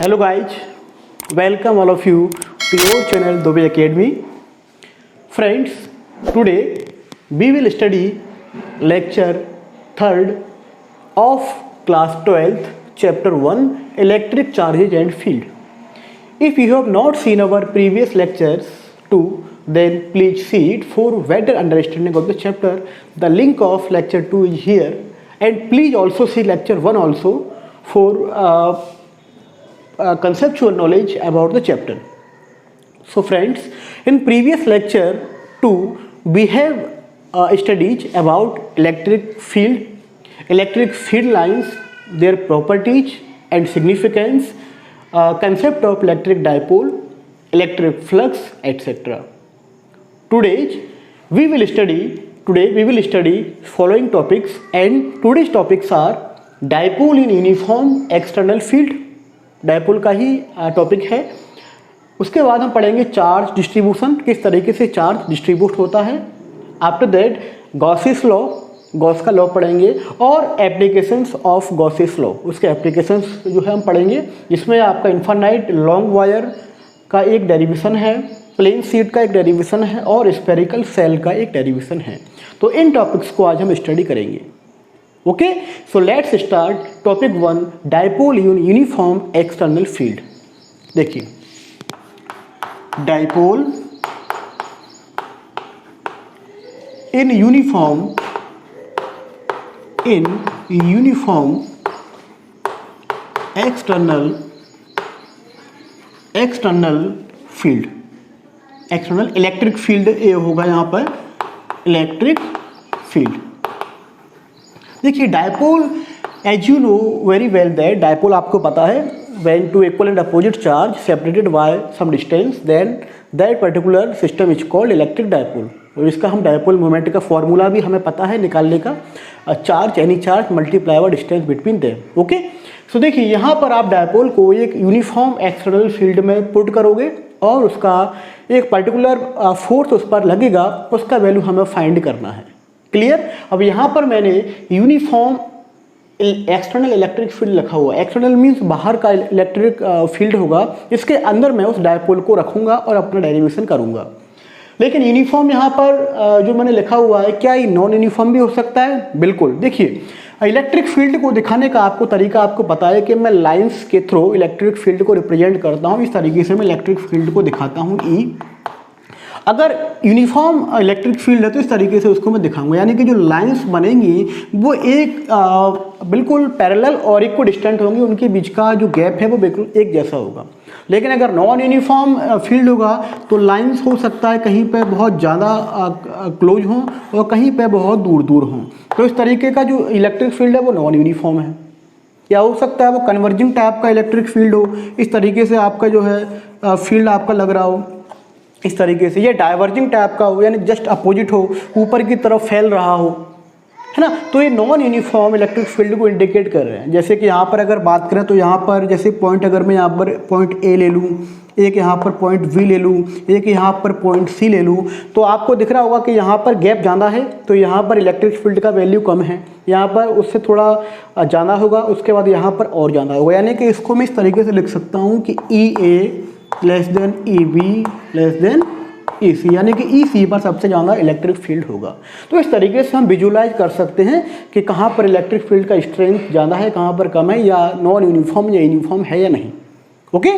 Hello guys, welcome all of you to your channel Dobe Academy. Friends, today we will study lecture 3rd of class 12th chapter 1 electric charges and field. If you have not seen our previous lectures too, then please see it for better understanding of the chapter. The link of lecture 2 is here, and please also see lecture 1 also for conceptual knowledge about the chapter. So friends, in previous lecture 2 we have studied about electric field lines, their properties and significance, concept of electric dipole, electric flux, etc. Today we will study following topics, and today's topics are dipole in uniform external field, dipole का ही topic है। उसके बाद हम पढ़ेंगे charge distribution, किस तरीके से charge distribute होता है। आफ्टर दैट गॉसिस लॉ, गॉस का लॉ पढ़ेंगे, और एप्लीकेशंस ऑफ गॉसिस लॉ, उसके एप्लीकेशंस जो है हम पढ़ेंगे, जिसमें आपका इन्फानाइट लॉन्ग वायर का एक डेरिवेशन है, प्लेन शीट का एक डेरिवेशन है, और स्फेरिकल सेल का एक डेरिवेशन है। तो इन टॉपिक्स को आज हम स्टडी करेंगे। Okay, so let's start topic 1 dipole in uniform external field. देखिए, dipole in uniform external field, external electric field ये होगा यहाँ पर इलेक्ट्रिक फील्ड। देखिए, dipole as you know very well that dipole आपको पता है, when two equal and opposite charge separated by some distance then that particular system is called electric dipole. और इसका हम डायपोल मोमेंट का फॉर्मूला भी हमें पता है निकालने का, charge any charge multiply by distance between them. Okay, so देखिए यहाँ पर आप डायपोल को एक यूनिफॉर्म एक्सटर्नल फील्ड में पुट करोगे और उसका एक पर्टिकुलर फोर्स उस पर लगेगा, उसका वैल्यू हमें फाइंड करना है। क्लियर। अब यहाँ पर मैंने यूनिफॉर्म एक्सटर्नल इलेक्ट्रिक फील्ड लिखा हुआ है। एक्सटर्नल मीन्स बाहर का इलेक्ट्रिक फील्ड होगा, इसके अंदर मैं उस डायपोल को रखूंगा और अपना डेरिवेशन करूंगा। लेकिन यूनिफॉर्म यहाँ पर जो मैंने लिखा हुआ है, क्या ये नॉन यूनिफॉर्म भी हो सकता है? बिल्कुल। देखिए, इलेक्ट्रिक फील्ड को दिखाने का आपको तरीका आपको पता है कि मैं लाइंस के थ्रू इलेक्ट्रिक फील्ड को रिप्रेजेंट करता हूँ। इस तरीके से मैं इलेक्ट्रिक फील्ड को दिखाता हूँ ई। अगर यूनिफॉर्म इलेक्ट्रिक फील्ड है तो इस तरीके से उसको मैं दिखाऊंगा, यानी कि जो लाइंस बनेंगी वो एक बिल्कुल पैरेलल और इक्वल डिस्टेंट होंगी, उनके बीच का जो गैप है वो बिल्कुल एक जैसा होगा। लेकिन अगर नॉन यूनिफॉर्म फील्ड होगा तो लाइंस हो सकता है कहीं पे बहुत ज़्यादा क्लोज हों और कहीं पे बहुत दूर दूर हों। तो इस तरीके का जो इलेक्ट्रिक फील्ड है वो नॉन यूनिफॉर्म है। या हो सकता है वो कन्वर्जिंग टाइप का इलेक्ट्रिक फील्ड हो, इस तरीके से आपका जो है फील्ड आपका लग रहा हो इस तरीके से। ये डाइवर्जिंग टाइप का हो, यानी जस्ट अपोजिट हो, ऊपर की तरफ फैल रहा हो, है ना। तो ये नॉन यूनिफॉर्म इलेक्ट्रिक फील्ड को इंडिकेट कर रहे हैं। जैसे कि यहाँ पर अगर बात करें तो यहाँ पर जैसे पॉइंट, अगर मैं यहाँ पर पॉइंट ए ले लूँ, एक यहाँ पर पॉइंट बी ले लूँ, एक यहाँ पर पॉइंट सी ले लूँ, तो आपको दिख रहा होगा कि यहाँ पर गैप ज़्यादा है, तो यहाँ पर इलेक्ट्रिक फील्ड का वैल्यू कम है, यहाँ पर उससे थोड़ा ज़्यादा होगा, उसके बाद यहाँ पर और ज़्यादा होगा। यानी कि इसको मैं इस तरीके से लिख सकता हूँ कि E A less than E B less than E C, यानी कि ई सी पर सबसे ज़्यादा इलेक्ट्रिक फील्ड होगा। तो इस तरीके से हम विजुलाइज कर सकते हैं कि कहाँ पर इलेक्ट्रिक फील्ड का स्ट्रेंथ ज़्यादा है, कहाँ पर कम है, या नॉन यूनिफॉर्म या यूनिफॉर्म है या नहीं। ओके,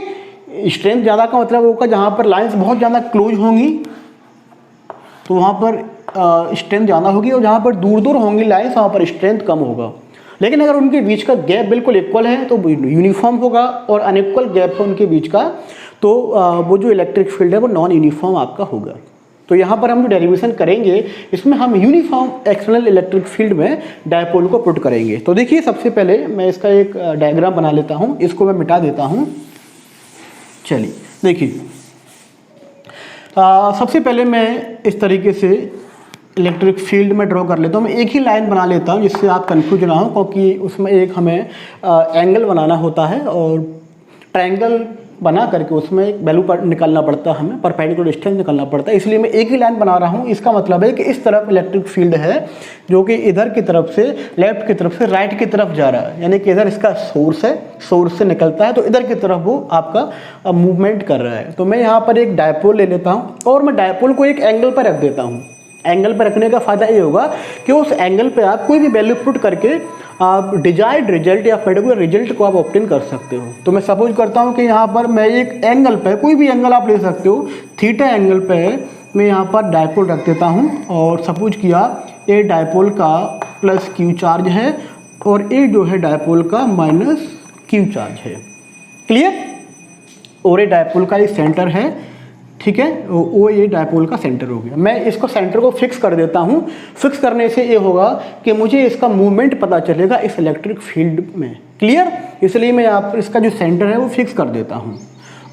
स्ट्रेंथ ज़्यादा का मतलब होगा जहाँ पर लाइंस बहुत ज़्यादा क्लोज होंगी तो वहाँ पर स्ट्रेंथ ज़्यादा होगी, और जहाँ पर दूर दूर होंगी लाइंस वहाँ पर स्ट्रेंथ कम होगा। लेकिन अगर उनके बीच का गैप बिल्कुल इक्वल है तो यूनिफॉर्म होगा, और अनइक्वल गैप है उनके बीच का तो वो जो इलेक्ट्रिक फील्ड है वो नॉन यूनिफॉर्म आपका होगा। तो यहाँ पर हम जो डेरिवेशन करेंगे इसमें हम यूनिफॉर्म एक्सटर्नल इलेक्ट्रिक फील्ड में डायपोल को पुट करेंगे। तो देखिए, सबसे पहले मैं इसका एक डायग्राम बना लेता हूँ, इसको मैं मिटा देता हूँ। चलिए देखिए, सबसे पहले मैं इस तरीके से इलेक्ट्रिक फील्ड में ड्रॉ कर लेता हूँ। मैं एक ही लाइन बना लेता हूँ जिससे आप कन्फ्यूज ना हो, क्योंकि उसमें एक हमें एंगल बनाना होता है, और ट्रायंगल बना करके उसमें एक वैल्यू निकालना पड़ता है, हमें परपेंडिकुलर डिस्टेंस निकालना पड़ता है। इसलिए मैं एक ही लाइन बना रहा हूँ। इसका मतलब है कि इस तरफ इलेक्ट्रिक फील्ड है जो कि इधर की तरफ से, लेफ्ट की तरफ से राइट की तरफ जा रहा है, यानी कि इधर इसका सोर्स है, सोर्स से निकलता है तो इधर की तरफ वो आपका मूवमेंट कर रहा है। तो मैं यहाँ पर एक डायपोल ले लेता हूँ और मैं डायपोल को एक एंगल पर रख देता हूँ। एंगल पर रखने का फ़ायदा ये होगा कि उस एंगल पे आप कोई भी वैल्यू पुट करके आप डिजायर्ड रिजल्ट या पर्टिकुलर रिजल्ट को आप ऑब्टेन कर सकते हो। तो मैं सपोज करता हूँ कि यहाँ पर मैं एक एंगल पे, कोई भी एंगल आप ले सकते हो, थीटा एंगल पे मैं यहाँ पर डायपोल रख देता हूँ और सपोज किया ए डायपोल का प्लस क्यू चार्ज है और ए जो है डायपोल का माइनस क्यू चार्ज है। क्लियर? और ए डायपोल का एक सेंटर है, ठीक है, वो ये डायपोल का सेंटर हो गया। मैं इसको सेंटर को फिक्स कर देता हूँ। फिक्स करने से ये होगा कि मुझे इसका मूवमेंट पता चलेगा इस इलेक्ट्रिक फील्ड में। क्लियर? इसलिए मैं यहाँ पर इसका जो सेंटर है वो फिक्स कर देता हूँ।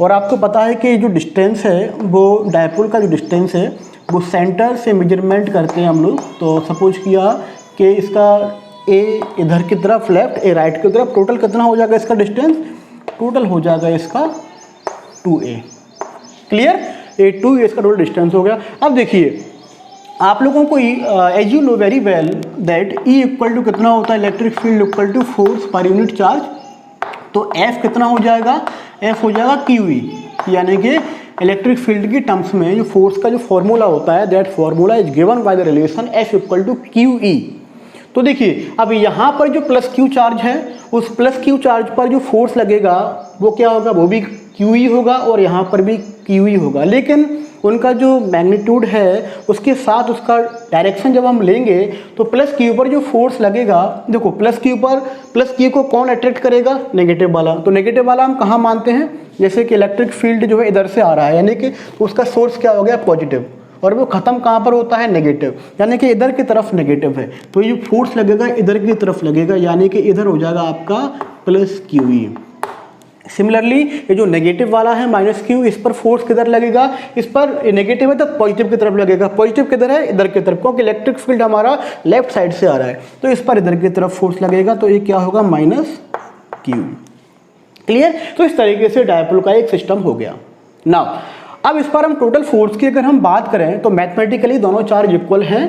और आपको पता है कि जो डिस्टेंस है वो डायपोल का जो डिस्टेंस है वो सेंटर से मेजरमेंट करते हैं हम लोग। तो सपोज किया कि इसका ए इधर की तरफ लेफ्ट, ए राइट की तरफ, टोटल कितना हो जाएगा इसका डिस्टेंस? टोटल हो जाएगा इसका 2a। क्लियर? ए 2a इसका टोटल डिस्टेंस हो गया। अब देखिए आप लोगों को as you know very well that E equal to कितना होता है, electric field equal to force per unit charge. तो F कितना हो जाएगा? F हो जाएगा QE, यानी कि इलेक्ट्रिक फील्ड की टर्म्स में जो फोर्स का जो फॉर्मूला होता है that formula is given by the relation F equal to QE। तो देखिए अब यहाँ पर जो प्लस क्यू चार्ज है उस प्लस क्यू चार्ज पर जो फोर्स लगेगा वो क्या होगा? वो भी QE होगा और यहाँ पर भी QE होगा, लेकिन उनका जो मैग्नीट्यूड है उसके साथ उसका डायरेक्शन जब हम लेंगे तो प्लस क्यू पर जो फोर्स लगेगा, देखो प्लस क्यू पर, प्लस क्यू को कौन अट्रैक्ट करेगा? नेगेटिव वाला। तो नेगेटिव वाला हम कहाँ मानते हैं? जैसे कि इलेक्ट्रिक फील्ड जो है इधर से आ रहा है, यानी कि उसका सोर्स क्या हो गया? पॉजिटिव, और वो खत्म कहाँ पर होता है? नेगेटिव, यानी कि इधर की तरफ नेगेटिव है। तो ये फोर्स लगेगा इधर की तरफ लगेगा, यानी कि इधर हो जाएगा आपका प्लस QE। सिमिलरली ये जो नेगेटिव वाला है माइनस क्यू, इस पर फोर्स किधर लगेगा? इस पर नेगेटिव है तो पॉजिटिव की तरफ लगेगा। पॉजिटिव किधर है? इधर की तरफ, क्योंकि इलेक्ट्रिक फील्ड हमारा लेफ्ट साइड से आ रहा है तो इस पर इधर की तरफ फोर्स लगेगा। तो ये क्या होगा? Minus Q. क्लियर? तो इस तरीके से डायपोल का एक सिस्टम हो गया। नाउ अब इस पर हम टोटल फोर्स की अगर हम बात करें तो मैथमेटिकली दोनों चार्ज इक्वल हैं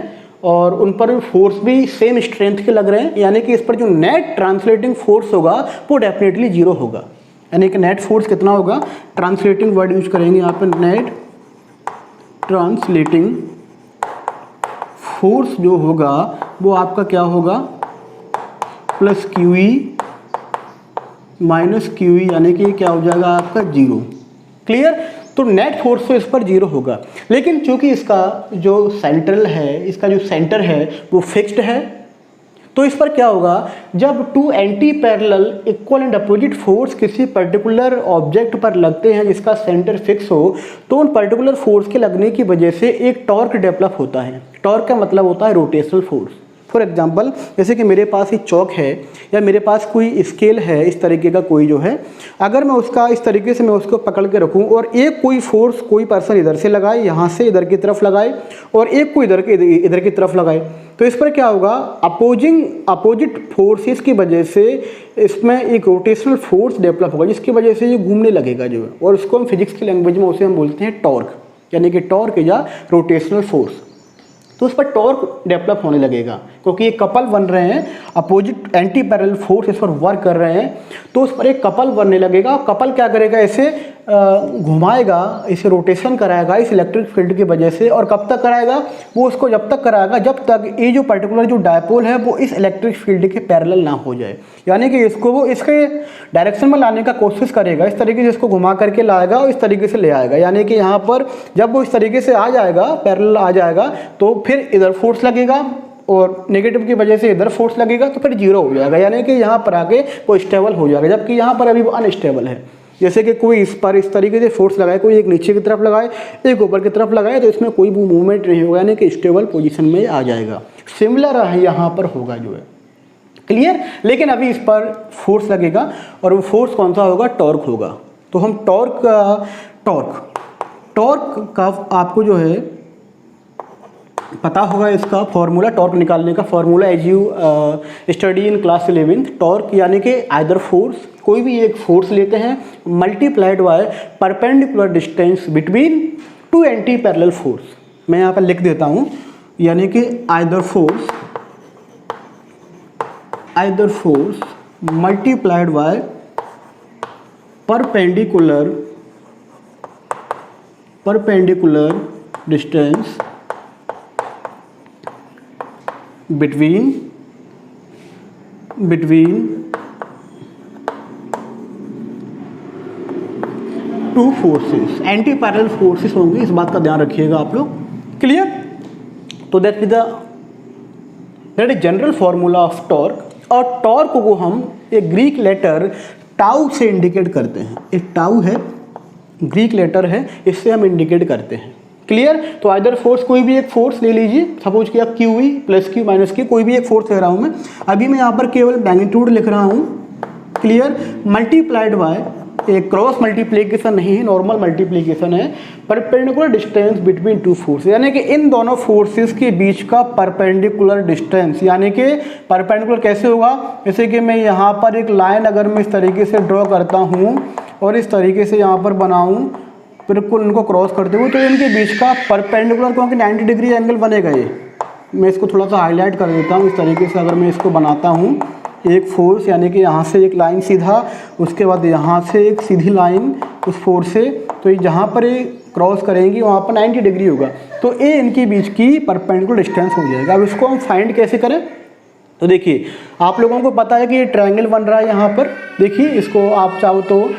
और उन पर फोर्स भी सेम स्ट्रेंथ के लग रहे हैं, यानी कि इस पर जो नेट ट्रांसलेटिंग फोर्स होगा वो डेफिनेटली जीरो होगा। यानी कि नेट फोर्स कितना होगा? ट्रांसलेटिंग वर्ड यूज करेंगे यहाँ पे, नेट ट्रांसलेटिंग फोर्स जो होगा वो आपका क्या होगा? प्लस QE माइनस QE, यानी कि क्या हो जाएगा आपका? जीरो। क्लियर? तो नेट फोर्स तो इस पर जीरो होगा, लेकिन चूंकि इसका जो सेंट्रल है, इसका जो सेंटर है वो फिक्स्ड है, तो इस पर क्या होगा? जब two anti parallel equal and opposite force किसी पर्टिकुलर ऑब्जेक्ट पर लगते हैं जिसका सेंटर फिक्स हो, तो उन पर्टिकुलर फोर्स के लगने की वजह से एक टॉर्क डेवलप होता है। टॉर्क का मतलब होता है रोटेशनल फोर्स। फॉर एग्जांपल जैसे कि मेरे पास एक चौक है या मेरे पास कोई स्केल है इस तरीके का कोई जो है, अगर मैं उसका इस तरीके से मैं उसको पकड़ के रखूं और एक कोई फोर्स कोई पर्सन इधर से लगाए, यहाँ से इधर की तरफ लगाए, और एक को इधर की तरफ लगाए, तो इस पर क्या होगा? अपोजिट फोर्सेस की वजह से इसमें एक रोटेशनल फोर्स डेवलप होगा जिसकी वजह से ये घूमने लगेगा जो है, और उसको हम फिजिक्स की लैंग्वेज में उसे हम बोलते हैं टॉर्क, यानी कि टॉर्क या रोटेशनल फोर्स। तो उस पर टॉर्क डेवलप होने लगेगा क्योंकि ये कपल बन रहे हैं, अपोजिट एंटी पैरेलल फोर्स इस पर वर्क कर रहे हैं, तो उस पर एक कपल बनने लगेगा। कपल क्या करेगा? इसे घुमाएगा, इसे रोटेशन कराएगा इस इलेक्ट्रिक फील्ड की वजह से। और कब तक कराएगा? वो उसको जब तक कराएगा जब तक ये जो पर्टिकुलर जो डायपोल है वो इस इलेक्ट्रिक फील्ड के पैरेलल ना हो जाए, यानी कि इसको वो इसके डायरेक्शन में लाने का कोशिश करेगा, इस तरीके से इसको घुमा करके लाएगा और इस तरीके से ले आएगा। यानी कि यहाँ पर जब वो इस तरीके से आ जाएगा, पैरेलल आ जाएगा, तो फिर इधर फोर्स लगेगा और नेगेटिव की वजह से इधर फोर्स लगेगा तो फिर जीरो हो जाएगा, यानी कि यहाँ पर आके वो स्टेबल हो जाएगा, जबकि यहाँ पर अभी वो अनस्टेबल है। जैसे कि कोई इस पर इस तरीके से फोर्स लगाए, कोई एक नीचे की तरफ लगाए, एक ऊपर की तरफ लगाए, तो इसमें कोई भी मूवमेंट नहीं होगा, यानी कि स्टेबल पोजीशन में आ जाएगा। सिमिलर यहाँ पर होगा जो है। क्लियर? लेकिन अभी इस पर फोर्स लगेगा और वो फोर्स कौन सा होगा? टॉर्क होगा। तो हम टॉर्क का आपको जो है पता होगा इसका फॉर्मूला, टॉर्क निकालने का formula as you study in class 11। Torque यानी कि आइदर फोर्स, कोई भी एक फोर्स लेते हैं multiplied by perpendicular distance between two anti parallel force. मैं यहाँ पर लिख देता हूँ, यानी कि either force multiplied by perpendicular distance between two forces, anti parallel forces होंगे, इस बात का ध्यान रखिएगा आप लोग। क्लियर? तो that is general formula of torque. और टॉर्क को हम एक ग्रीक लेटर टाउ से इंडिकेट करते हैं। एक टाउ है, ग्रीक लेटर है, इससे हम इंडिकेट करते हैं। क्लियर? तो आइदर फोर्स, कोई भी एक फोर्स ले लीजिए, सपोज किया Q E plus Q minus Q, कोई भी एक फोर्स ले रहा हूं मैं। अभी मैं यहाँ पर केवल मैग्नीट्यूड लिख रहा हूँ। क्लियर? मल्टीप्लाइड बाय, एक क्रॉस मल्टीप्लीकेशन नहीं है, नॉर्मल मल्टीप्लीकेशन है, perpendicular distance between two force, यानी कि इन दोनों फोर्सेस के बीच का परपेंडिकुलर डिस्टेंस। यानी कि परपेंडिकुलर कैसे होगा? जैसे कि मैं यहाँ पर एक लाइन अगर मैं इस तरीके से ड्रॉ करता हूँ और इस तरीके से यहाँ पर बनाऊँ, बिल्कुल इनको क्रॉस करते हुए, तो इनके बीच का परपेंडिकुलर, क्योंकि 90 डिग्री एंगल बनेगा ये। मैं इसको थोड़ा सा हाईलाइट कर देता हूँ। इस तरीके से अगर मैं इसको बनाता हूँ, एक फोर्स यानी कि यहाँ से एक लाइन सीधा, उसके बाद यहाँ से एक सीधी लाइन उस फोर्स से, तो ये जहाँ पर ये क्रॉस करेंगी वहाँ पर 90 डिग्री होगा, तो ये इनके बीच की परपेंडिकुलर डिस्टेंस हो जाएगा। अब इसको हम फाइंड कैसे करें? तो देखिए, आप लोगों को पता है कि ये ट्रायंगल बन रहा है यहाँ पर। देखिए, इसको आप चाहो तो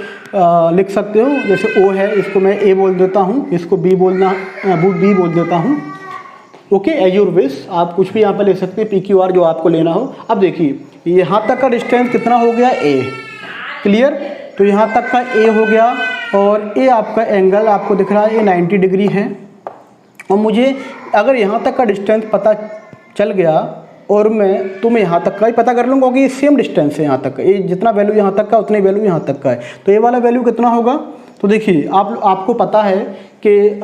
लिख सकते हो, जैसे ओ है, इसको मैं ए बोल देता हूँ, इसको बी बोल देता हूँ। ओके, एज योर विश, आप कुछ भी यहाँ पर ले सकते हैं, पी क्यू आर, जो आपको लेना हो। अब देखिए, यहाँ तक का डिस्टेंस कितना हो गया? ए। क्लियर? तो यहाँ तक का ए हो गया, और ए आपका एंगल आपको दिख रहा है, ये 90 डिग्री है। और मुझे अगर यहाँ तक का डिस्टेंस पता चल गया, और मैं यहाँ तक का ही पता कर लूँगा, क्योंकि सेम डिस्टेंस है यहाँ तक का, ये जितना वैल्यू यहाँ तक का उतनी वैल्यू यहाँ तक का है, तो ये वाला वैल्यू कितना होगा? तो देखिए, आपको पता है कि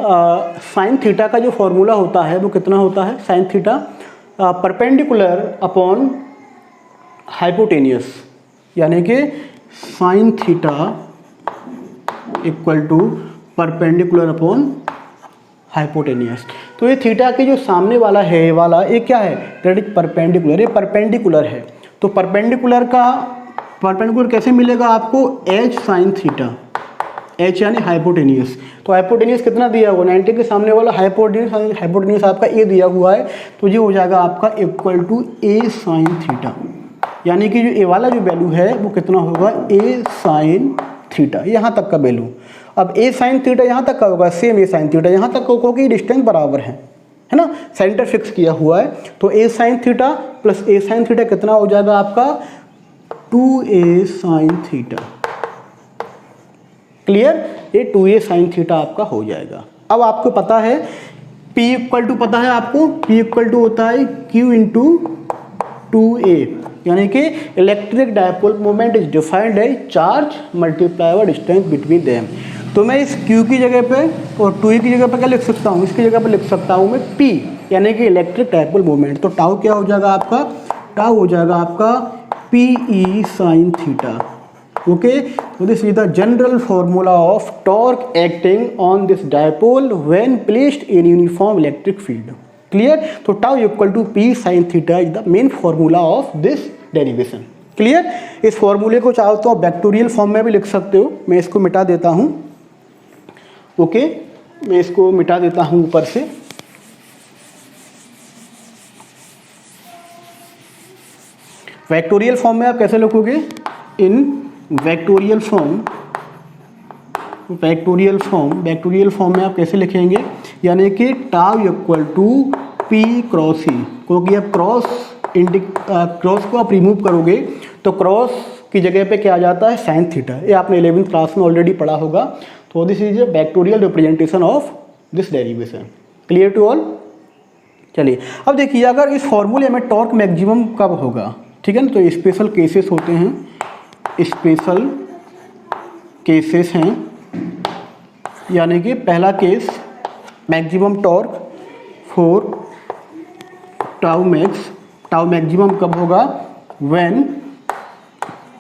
साइन थीटा का जो फॉर्मूला होता है वो कितना होता है? Sine theta perpendicular upon hypotenuse, यानी कि sine theta equal to perpendicular upon hypotenuse. तो ये थीटा के जो सामने वाला है, ये वाला, ये क्या है? दैट इज परपेंडिकुलर, ये परपेंडिकुलर है। तो परपेंडिकुलर कैसे मिलेगा आपको? एच साइन थीटा, एच यानी हाइपोटेनियस। तो हाइपोटेनियस कितना दिया हुआ? 90 के सामने वाला हाइपोटेनियस आपका ए दिया हुआ है, तो ये हो जाएगा आपका equal to a sine theta, यानी कि जो ए वाला जो वैल्यू है वो कितना होगा? ए साइन थीटा, यहाँ तक का वैल्यू। अब ए साइन थीटा यहाँ तक का होगा, सेम ए साइन थीटा यहाँ तक का, क्योंकि डिस्टेंस बराबर है ना, सेंटर फिक्स किया हुआ है। तो ए साइन थीटा प्लस ए साइन थीटा कितना हो जाएगा आपका? 2a sine theta. क्लियर? ये 2a साइन थीटा आपका हो जाएगा। अब आपको पता है P इक्वल टू, पता है आपको P इक्वल टू होता है Q इंटू 2a, यानी कि electric dipole moment is defined as charge multiply by distance between them. तो मैं इस Q की जगह पे और 2a की जगह पे क्या लिख सकता हूँ? इसकी जगह पे लिख सकता हूँ मैं P, यानी कि इलेक्ट्रिक डायपोल मोमेंट। तो टाउ क्या हो जाएगा आपका? टाउ हो जाएगा आपका PE साइन थीटा। ओके, तो this is the general formula of torque acting on this dipole when placed in uniform electric field. Clear? तो tau equal to P sine theta is the main formula of this derivation. Clear? इस फॉर्मूले को चाहो तो vectorial form में भी लिख सकते हो। मैं इसको मिटा देता हूँ। ओके, मैं इसको मिटा देता हूँ ऊपर से। वेक्टोरियल फॉर्म में आप कैसे लिखोगे? इन वेक्टोरियल फॉर्म में आप कैसे लिखेंगे? यानी कि tau equal to P cross E, क्योंकि आप क्रॉस को आप रिमूव करोगे तो क्रॉस की जगह पे क्या आ जाता है? Sine theta. ये आपने 11th क्लास में ऑलरेडी पढ़ा होगा। तो this is a vectorial representation of this derivation. Clear to all? चलिए, अब देखिए, अगर इस फॉर्मूले में टॉर्क मैक्सिमम कब होगा, ठीक है ना, तो स्पेशल केसेस होते हैं, स्पेशल केसेस हैं। यानी कि पहला case, maximum torque for tau maximum कब होगा, व्हेन,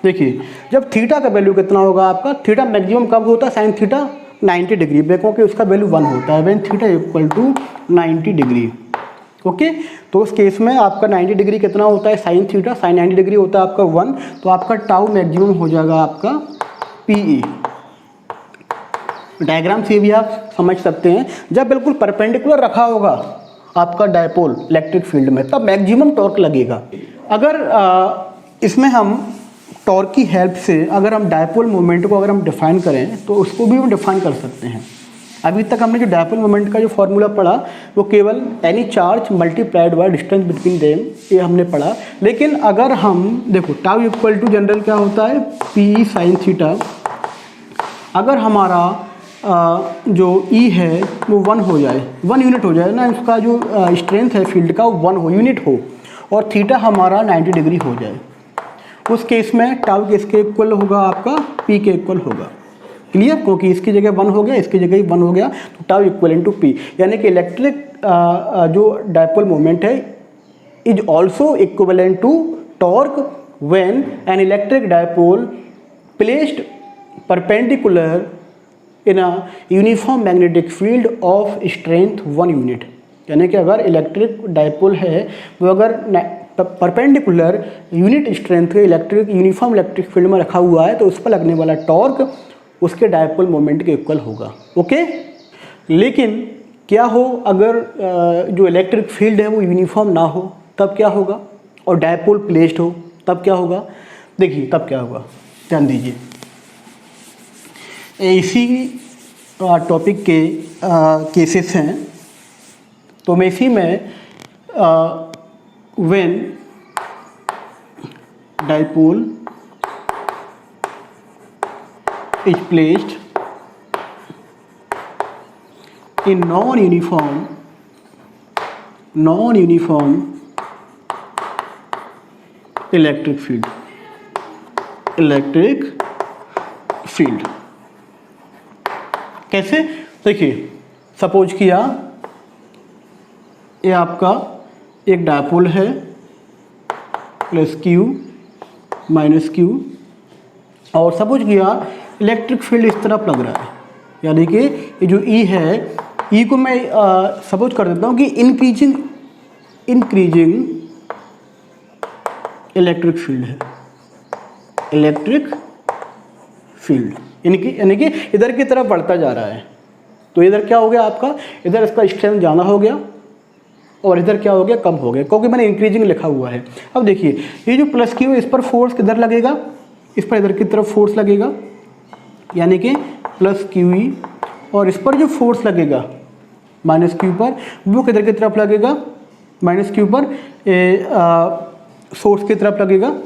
देखिए जब थीटा का वैल्यू कितना होगा आपका, थीटा मैक्सिमम कब होता है, साइन थीटा 90 डिग्री पे, क्योंकि उसका वैल्यू 1 होता है, when theta equal to 90 degree. Okay, तो उस केस में आपका 90 डिग्री कितना होता है, साइन थीटा, साइन 90 डिग्री होता है आपका 1, तो आपका टाउ मैक्सिमम हो जाएगा आपका पीई। डायग्राम से भी आप समझ सकते हैं, जब बिल्कुल परपेंडिकुलर रखा होगा आपका डायपोल इलेक्ट्रिक फील्ड में, तब मैक्सिमम टॉर्क लगेगा। अगर इसमें हम टॉर्क की हेल्प से अगर हम डायपोल मोमेंट को अगर हम डिफाइन करें, तो उसको भी हम डिफाइन कर सकते हैं। अभी तक हमने जो डायपोल मोमेंट का जो फॉर्मूला पढ़ा, वो केवल any charge multiplied by distance between them, ये हमने पढ़ा। लेकिन अगर हम देखो टाउ इक्वल टू जनरल क्या होता है, पी साइन थीटा, अगर हमारा जो ई है वो 1 हो जाए, 1 यूनिट हो जाए ना, उसका जो स्ट्रेंथ है फील्ड का वो 1 हो, यूनिट हो, और थीटा हमारा 90 डिग्री हो जाए, उस केस में टाउ किसके इक्वल होगा, आपका पी के इक्वल होगा। क्लियर, क्योंकि इसकी जगह 1 हो गया, इसकी जगह ही 1 हो गया, तो टाउ इक्वल टू पी, यानी कि इलेक्ट्रिक जो डायपोल मोमेंट है is also equivalent to torque when an electric dipole placed perpendicular in a uniform magnetic field of strength 1 unit. यानी कि अगर इलेक्ट्रिक डायपोल है वो अगर परपेंडिकुलर यूनिट स्ट्रेंथ के इलेक्ट्रिक यूनिफॉर्म इलेक्ट्रिक फील्ड में रखा हुआ है, तो उस पर लगने वाला टॉर्क उसके डायपोल मोमेंट के इक्वल होगा। ओके, लेकिन क्या हो अगर जो इलेक्ट्रिक फील्ड है वो यूनिफॉर्म ना हो, तब क्या होगा, और डायपोल प्लेस्ड हो, तब क्या होगा। देखिए तब क्या होगा, ध्यान दीजिए, इसी टॉपिक के केसेस हैं। तो मैं इसी में when dipole is placed in non-uniform electric field कैसे, देखिए सपोज किया ये आपका एक डायपोल है, प्लस क्यू माइनस क्यू, और सपोज किया इलेक्ट्रिक फील्ड इस तरफ लग रहा है, यानी कि ये जो ई है, ई को मैं सपोज कर देता हूँ कि इंक्रीजिंग इलेक्ट्रिक फील्ड है, इलेक्ट्रिक फील्ड यानी कि इधर की तरफ बढ़ता जा रहा है। तो इधर क्या हो गया आपका, इधर इसका स्ट्रेंथ ज़्यादा हो गया और इधर क्या हो गया, कम हो गया, क्योंकि मैंने इंक्रीजिंग लिखा हुआ है। अब देखिए ये जो प्लस क्यू है, इस पर फोर्स किधर लगेगा, इस पर इधर की तरफ फोर्स लगेगा, यानी कि प्लस क्यू ई, और इस पर जो फोर्स लगेगा माइनस क्यू पर, वो किधर की तरफ लगेगा, माइनस क्यू पर सोर्स की तरफ लगेगा।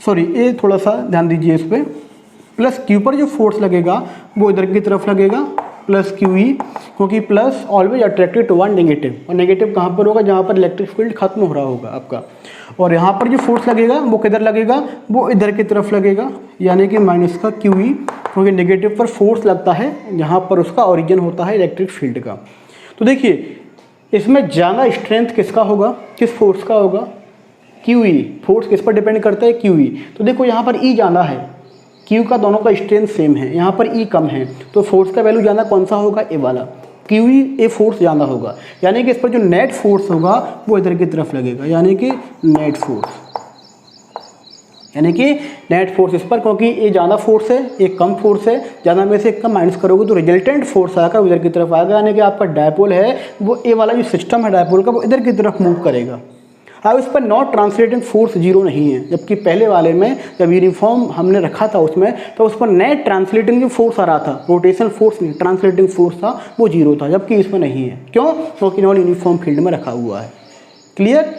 सॉरी, ये थोड़ा सा ध्यान दीजिए इस पर, प्लस क्यू पर जो फोर्स लगेगा वो इधर की तरफ लगेगा, प्लस क्यू ई, क्योंकि plus always attracted to one negative, और नेगेटिव कहाँ पर होगा, जहाँ पर इलेक्ट्रिक फील्ड खत्म हो रहा होगा आपका। और यहाँ पर जो फोर्स लगेगा वो किधर लगेगा, वो इधर की तरफ लगेगा, यानी कि माइनस का क्यू ई, क्योंकि नेगेटिव पर फोर्स लगता है जहाँ पर उसका ओरिजिन होता है इलेक्ट्रिक फील्ड का। तो देखिए इसमें ज़्यादा स्ट्रेंथ किसका होगा, किस फोर्स का होगा, क्यू ई, फोर्स किस पर डिपेंड करता है, क्यू ई। तो देखो यहाँ पर ई ज़्यादा है, क्यू का दोनों का स्ट्रेंथ सेम है, यहाँ पर ई कम है, तो फोर्स का वैल्यू ज़्यादा कौन सा होगा, ए वाला, क्यू ई, ए फोर्स ज़्यादा होगा, यानी कि इस पर जो नेट फोर्स होगा वो इधर की तरफ लगेगा, यानी कि नेट फोर्स, यानी कि नेट फोर्स इस पर, क्योंकि ये ज़्यादा फोर्स है, एक कम फोर्स है, ज़्यादा में से एक कम माइनस करोगे तो रिजल्टेंट फोर्स आकर इधर की तरफ आएगा, यानी कि आपका डायपोल है वो ए वाला जो सिस्टम है डायपोल का वो इधर की तरफ मूव करेगा। अब इस पर नॉट ट्रांसलेटिंग फोर्स जीरो नहीं है, जबकि पहले वाले में जब यूनिफॉर्म हमने रखा था उसमें, तो उस पर नेट ट्रांसलेटिंग जो फोर्स आ रहा था, रोटेशन फोर्स नहीं, ट्रांसलेटिंग फोर्स था, वो जीरो था, जबकि इसमें नहीं है। क्यों, क्योंकि नॉन यूनिफॉर्म फील्ड में रखा हुआ है। क्लियर।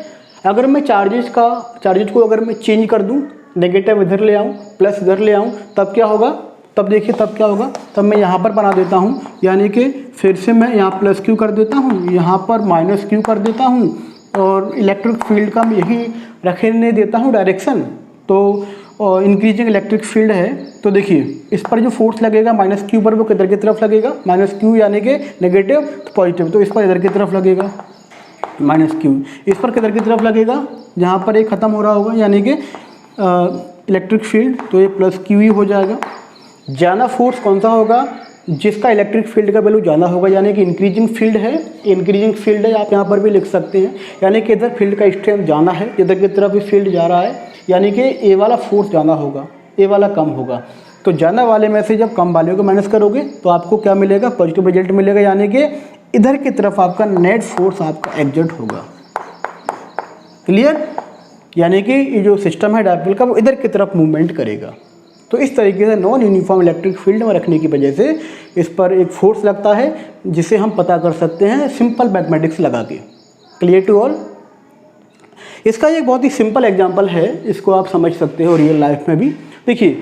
अगर मैं चार्जेस को अगर मैं चेंज कर दूँ, नेगेटिव इधर ले आऊँ, प्लस इधर ले आऊँ, तब क्या होगा, तब देखिए तब क्या होगा, तब मैं यहाँ पर बना देता हूँ, यानी कि फिर से मैं यहाँ प्लस क्यू कर देता हूँ, यहाँ पर माइनस क्यू कर देता हूँ, और इलेक्ट्रिक फील्ड का मैं यही रखने देता हूँ डायरेक्शन। तो इंक्रीजिंग इलेक्ट्रिक फील्ड है, तो देखिए इस पर जो फोर्स लगेगा माइनस क्यू पर, वो किधर की तरफ लगेगा, माइनस क्यू यानी कि नेगेटिव, तो पॉजिटिव, तो इस पर इधर की तरफ लगेगा। Minus Q. इस पर किधर की तरफ लगेगा, जहाँ पर ये ख़त्म हो रहा होगा, यानी कि इलेक्ट्रिक फील्ड, तो ये प्लस क्यू ही हो जाएगा। ज़्यादा फोर्स कौन सा होगा, जिसका इलेक्ट्रिक फील्ड का वैल्यू ज़्यादा होगा, यानी कि इंक्रीजिंग फील्ड है, इंक्रीजिंग फील्ड है, आप यहाँ पर भी लिख सकते हैं, यानी कि इधर फील्ड का स्ट्रेंथ ज़्यादा है, इधर की तरफ भी फील्ड जा रहा है, यानी कि ए वाला फोर्स ज़्यादा होगा, ए वाला कम होगा। तो ज़्यादा वाले में से जब कम वाले को माइनस करोगे तो आपको क्या मिलेगा, पॉजिटिव रिजल्ट मिलेगा, यानी कि इधर की तरफ आपका नेट फोर्स आपका एग्जर्ट होगा। क्लियर, यानी कि ये जो सिस्टम है डायपोल का वो इधर की तरफ मूवमेंट करेगा। तो इस तरीके से नॉन यूनिफॉर्म इलेक्ट्रिक फील्ड में रखने की वजह से इस पर एक फोर्स लगता है, जिसे हम पता कर सकते हैं सिंपल मैथमेटिक्स लगा के। Clear to all. इसका एक बहुत ही सिंपल एग्जांपल है, इसको आप समझ सकते हो रियल लाइफ में भी। देखिए,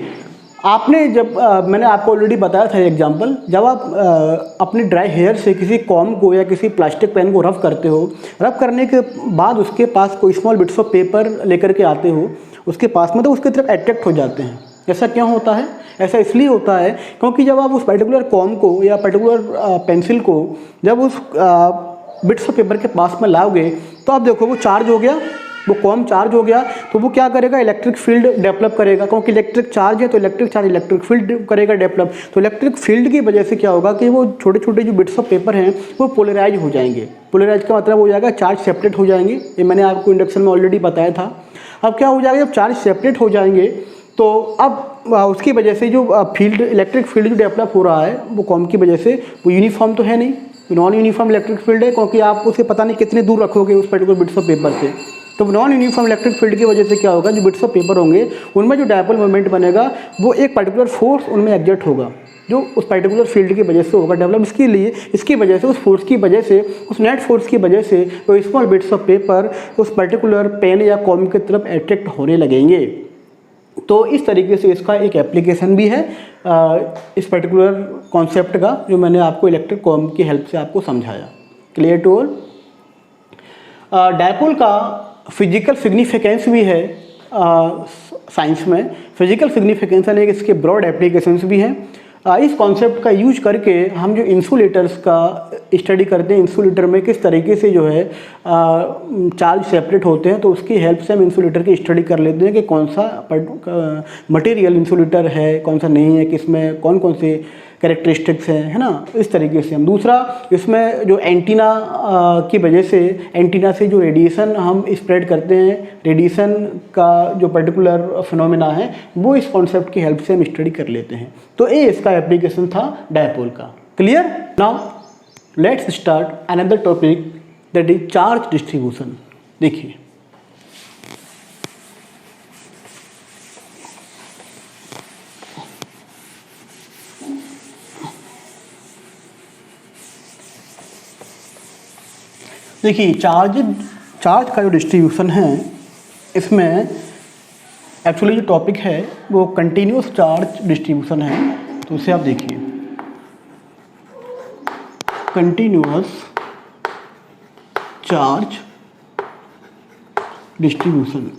आपने जब मैंने आपको ऑलरेडी बताया था एग्जांपल, जब आप अपने ड्राई हेयर से किसी कॉम को या किसी प्लास्टिक पेन को रफ करते हो, रफ करने के बाद उसके पास कोई स्मॉल बिट्स ऑफ पेपर लेकर के आते हो उसके पास में, तो उसकी तरफ अट्रैक्ट हो जाते हैं। ऐसा क्यों होता है? ऐसा इसलिए होता है क्योंकि जब आप उस पर्टिकुलर कॉम को या पर्टिकुलर पेंसिल को जब उस बिट्स ऑफ पेपर के पास में लाओगे तो आप देखो वो चार्ज हो गया, वो कॉम चार्ज हो गया, तो वो क्या करेगा, इलेक्ट्रिक फील्ड डेवलप करेगा, क्योंकि इलेक्ट्रिक चार्ज है तो इलेक्ट्रिक चार्ज इलेक्ट्रिक फील्ड करेगा डेवलप। तो इलेक्ट्रिक फील्ड की वजह से क्या होगा कि वो छोटे छोटे जो बिट्स ऑफ पेपर हैं वो पोलराइज हो जाएंगे। पोलराइज का मतलब हो जाएगा चार्ज सेपरेट हो जाएंगे, ये मैंने आपको इंडक्शन में ऑलरेडी बताया था। अब क्या हो जाएगा, जब चार्ज सेपरेट हो जाएंगे तो अब उसकी वजह से जो फील्ड इलेक्ट्रिक फील्ड जो डेवलप हो रहा है वो कॉम की वजह से वो यूनिफॉर्म तो है नहीं, नॉन यूनिफॉर्म इलेक्ट्रिक फील्ड है, क्योंकि आप उसे पता नहीं कितने दूर रखोगे उस पर्टिकुलर बिट्स ऑफ पेपर से। तो नॉन यूनिफॉर्म इलेक्ट्रिक फील्ड की वजह से क्या होगा, जो बिट्स ऑफ पेपर होंगे उनमें जो डायपोल मोमेंट बनेगा वो एक पर्टिकुलर फोर्स उनमें एग्जर्ट होगा, जो उस पर्टिकुलर फील्ड की वजह से होगा डेवलप। इसकी वजह से, उस फोर्स की वजह से, उस नेट फोर्स की वजह से वो स्मॉल बिट्स ऑफ पेपर उस पर्टिकुलर पेन या कॉम की तरफ अट्रैक्ट होने लगेंगे। तो इस तरीके से इसका एक एप्लीकेशन भी है इस पर्टिकुलर कॉन्सेप्ट का, जो मैंने आपको इलेक्ट्रिक कॉम की हेल्प से आपको समझाया। Clear to all. डायपोल का फिजिकल सिग्निफिकेंस भी है साइंस में। फिजिकल सिग्निफिकेंस है, इसके ब्रॉड एप्लीकेशंस भी हैं। इस कॉन्सेप्ट का यूज करके हम जो इंसुलेटर्स का स्टडी करते हैं, इंसुलेटर में किस तरीके से जो है चार्ज सेपरेट होते हैं, तो उसकी हेल्प से हम इंसुलेटर की स्टडी कर लेते हैं कि कौन सा मटेरियल इंसुलेटर है, कौन सा नहीं है, किसमें कौन कौन से कैरेक्टरिस्टिक्स हैं, है ना। इस तरीके से हम दूसरा इसमें जो एंटीना की वजह से, एंटीना से जो रेडिएशन हम स्प्रेड करते हैं, रेडिएशन का जो पर्टिकुलर फिनोमेना है वो इस कॉन्सेप्ट की हेल्प से हम स्टडी कर लेते हैं। तो ये इसका एप्लीकेशन था डायपोल का। Clear. Now let's start another topic, that is charge distribution. देखिए, चार्ज का जो डिस्ट्रीब्यूशन है, इसमें एक्चुअली जो टॉपिक है वो कंटिन्यूस चार्ज डिस्ट्रीब्यूशन है। तो उसे आप देखिए, कंटिन्यूस चार्ज डिस्ट्रीब्यूशन।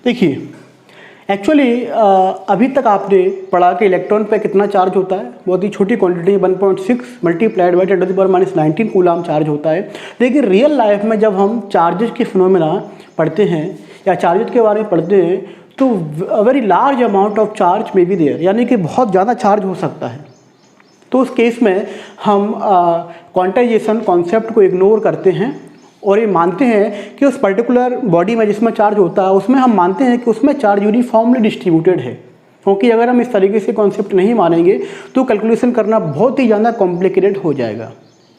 देखिए, एक्चुअली अभी तक आपने पढ़ा कि इलेक्ट्रॉन पे कितना चार्ज होता है, बहुत ही छोटी quantity 1.6 multiplied by 10⁻⁻19 coulomb charge होता है। लेकिन रियल लाइफ में जब हम चार्जेस के फिनोमेना पढ़ते हैं या चार्जेस के बारे में पढ़ते हैं तो very large amount of charge may be there, यानी कि बहुत ज़्यादा चार्ज हो सकता है। तो उस केस में हम क्वांटाइजेशन कॉन्सेप्ट को इग्नोर करते हैं और ये मानते हैं कि उस पर्टिकुलर बॉडी में जिसमें चार्ज होता है उसमें हम मानते हैं कि उसमें चार्ज यूनिफॉर्मली डिस्ट्रीब्यूटेड है। क्योंकि अगर हम इस तरीके से कॉन्सेप्ट नहीं मानेंगे तो कैलकुलेशन करना बहुत ही ज़्यादा कॉम्प्लिकेटेड हो जाएगा।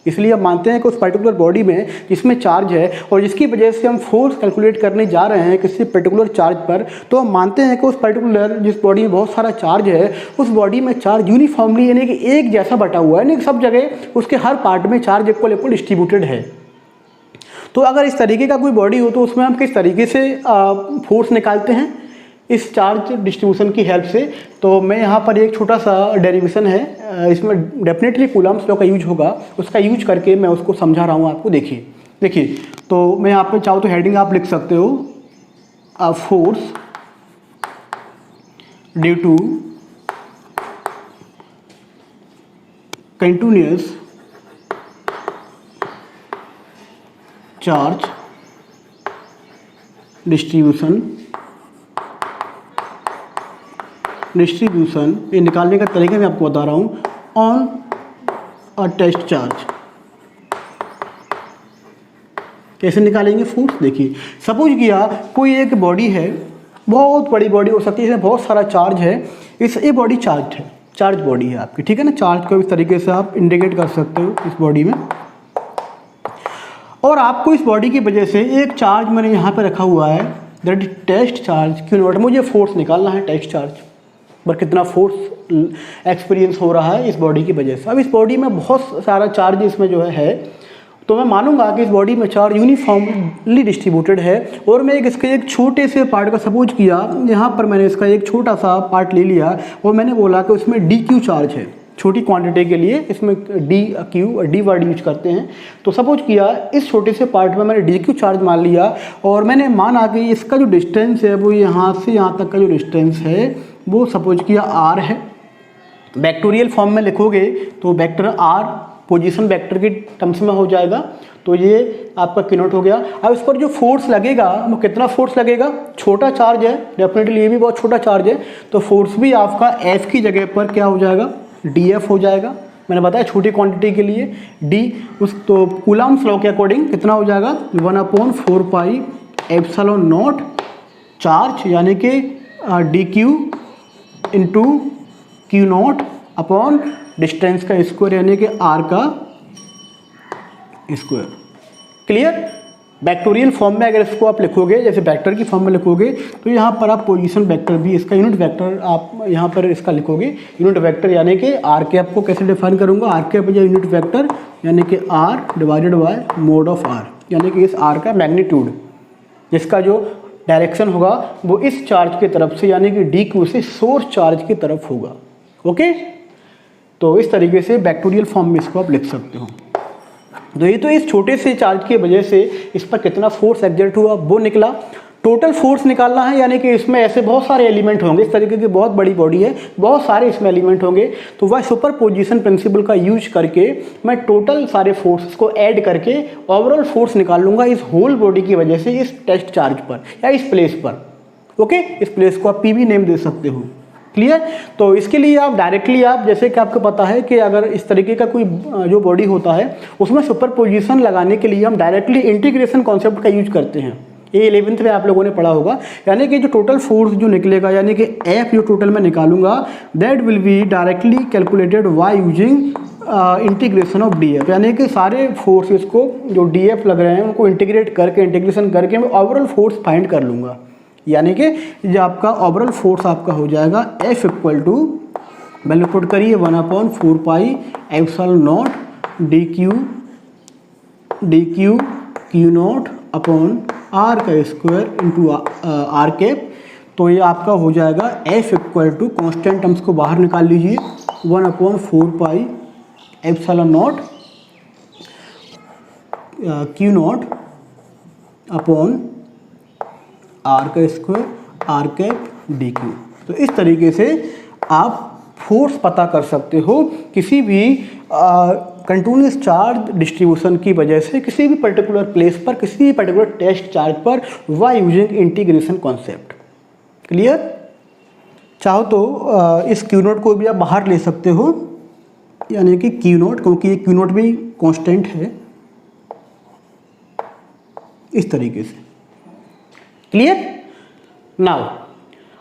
इसलिए हम मानते हैं कि उस पर्टिकुलर बॉडी में जिसमें चार्ज है और जिसकी वजह से हम फोर्स कैलकुलेट करने जा रहे हैं किसी पर्टिकुलर चार्ज पर, तो हम मानते हैं कि उस पर्टिकुलर जिस बॉडी में बहुत सारा चार्ज है उस बॉडी में चार्ज यूनिफॉर्मली यानी कि एक जैसा बटा हुआ है, यानी कि सब जगह उसके हर पार्ट में चार्ज इक्वल डिस्ट्रीब्यूटेड है। तो अगर इस तरीके का कोई बॉडी हो तो उसमें हम किस तरीके से फोर्स निकालते हैं इस चार्ज डिस्ट्रीब्यूशन की हेल्प से। तो मैं यहाँ पर एक छोटा सा डेरिवेशन है, इसमें डेफिनेटली कूलम्स लॉ का यूज होगा, उसका यूज करके मैं उसको समझा रहा हूँ आपको। देखिए तो मैं यहाँ पे चाहूँ तो हेडिंग आप लिख सकते हो, force due to continuous charge distribution ये निकालने का तरीका मैं आपको बता रहा हूँ ऑन अ टेस्ट चार्ज। कैसे निकालेंगे फोर्स? देखिए, सपोज किया कोई एक बॉडी है, बहुत बड़ी बॉडी हो सकती है, इसमें बहुत सारा चार्ज है, ये बॉडी चार्ज है, चार्ज बॉडी है आपकी, ठीक है ना। चार्ज को इस तरीके से आप इंडिकेट कर सकते हो इस बॉडी में। और आपको इस बॉडी की वजह से एक चार्ज मैंने यहाँ पे रखा हुआ है, that is test charge q nought. मुझे फोर्स निकालना है टेस्ट चार्ज पर, कितना फोर्स एक्सपीरियंस हो रहा है इस बॉडी की वजह से। अब इस बॉडी में बहुत सारा चार्ज इसमें जो है, तो मैं मानूंगा कि इस बॉडी में चार्ज यूनिफॉर्मली डिस्ट्रीब्यूटेड है। और मैं इसके एक छोटे से पार्ट का सपोज किया, यहाँ पर मैंने इसका एक छोटा सा पार्ट ले लिया और मैंने बोला कि उसमें डी क्यू चार्ज है। छोटी क्वांटिटी के लिए इसमें डी वर्ड यूज करते हैं। तो सपोज किया इस छोटे से पार्ट में मैंने डी क्यू चार्ज मान लिया और मैंने माना कि इसका जो डिस्टेंस है वो यहाँ से यहाँ तक का जो डिस्टेंस है वो सपोज किया आर है। वेक्टोरियल फॉर्म में लिखोगे तो वेक्टर आर पोजीशन वेक्टर की टर्म्स में हो जाएगा। तो ये आपका किनोट हो गया। अब इस पर जो फोर्स लगेगा वो कितना फोर्स लगेगा? छोटा चार्ज है, डेफिनेटली ये भी बहुत छोटा चार्ज है, तो फोर्स भी आपका एफ की जगह पर क्या हो जाएगा? डी एफ हो जाएगा। मैंने बताया छोटी क्वांटिटी के लिए डी उस, तो कूलम्ब्स लॉ के अकॉर्डिंग कितना हो जाएगा? 1/4 पाई एप्सिलॉन नॉट चार्ज, यानी कि D Q into Q not upon distance का स्क्वायर, यानी कि आर का स्क्वायर। क्लियर? वेक्टोरियल फॉर्म में अगर इसको आप लिखोगे, जैसे वेक्टर की फॉर्म में लिखोगे, तो यहाँ पर आप पोजीशन वेक्टर भी, इसका यूनिट वेक्टर आप यहाँ पर इसका लिखोगे यूनिट वेक्टर, यानी कि आर कैप को कैसे डिफाइन करूँगा? आर कैप या यूनिट वेक्टर यानी कि r divided by mod of r, यानी कि इस आर का मैग्नीट्यूड, जिसका जो डायरेक्शन होगा वो इस चार्ज की तरफ से, यानी कि डी क्यू से सोर्स चार्ज की तरफ होगा। ओके, तो इस तरीके से वेक्टोरियल फॉर्म में इसको आप लिख सकते हो। तो ये तो इस छोटे से चार्ज की वजह से इस पर कितना फोर्स एक्सर्ट हुआ वो निकला। टोटल फोर्स निकालना है, यानी कि इसमें ऐसे बहुत सारे एलिमेंट होंगे, इस तरीके की बहुत बड़ी बॉडी है, बहुत सारे इसमें एलिमेंट होंगे, तो वह सुपर पोजिशन प्रिंसिपल का यूज करके मैं टोटल सारे फोर्सेस को ऐड करके ओवरऑल फोर्स निकाल लूंगा इस होल बॉडी की वजह से इस टेस्ट चार्ज पर या इस प्लेस पर। ओके, इस प्लेस को आप पी भी नेम दे सकते हो। क्लियर? तो इसके लिए आप डायरेक्टली, आप जैसे कि आपको पता है कि अगर इस तरीके का कोई जो बॉडी होता है उसमें सुपर पोजिशन लगाने के लिए हम डायरेक्टली इंटीग्रेशन कॉन्सेप्ट का यूज करते हैं। ये 11th में आप लोगों ने पढ़ा होगा, यानी कि जो टोटल फोर्स जो निकलेगा, यानी कि एफ जो टोटल मैं निकालूंगा, that will be directly calculated by using integration of d f, यानी कि सारे फोर्सेस को जो डी एफ लग रहे हैं उनको इंटीग्रेट करके, इंटीग्रेशन करके मैं ओवरऑल फोर्स फाइंड कर लूँगा। यानी कि जो आपका ओवरऑल फोर्स आपका हो जाएगा F equal to, value put करिए 1/4 pi epsilon naught D Q Q not upon are का स्क्वायर इंटू आर कैप। तो ये आपका हो जाएगा F equal to, constant terms को बाहर निकाल लीजिए, 1/4 pi epsilon not Q not upon are का square are cap D Q. तो इस तरीके से आप फोर्स पता कर सकते हो किसी भी कंटिन्यूअस चार्ज डिस्ट्रीब्यूशन की वजह से किसी भी पर्टिकुलर प्लेस पर, किसी भी पर्टिकुलर टेस्ट चार्ज पर, by using integration concept. Clear? चाहो तो इस क्यू नोट को भी आप बाहर ले सकते हो, यानी कि क्यू नोट, क्योंकि ये क्यू नोट भी कांस्टेंट है, इस तरीके से। क्लियर? नाउ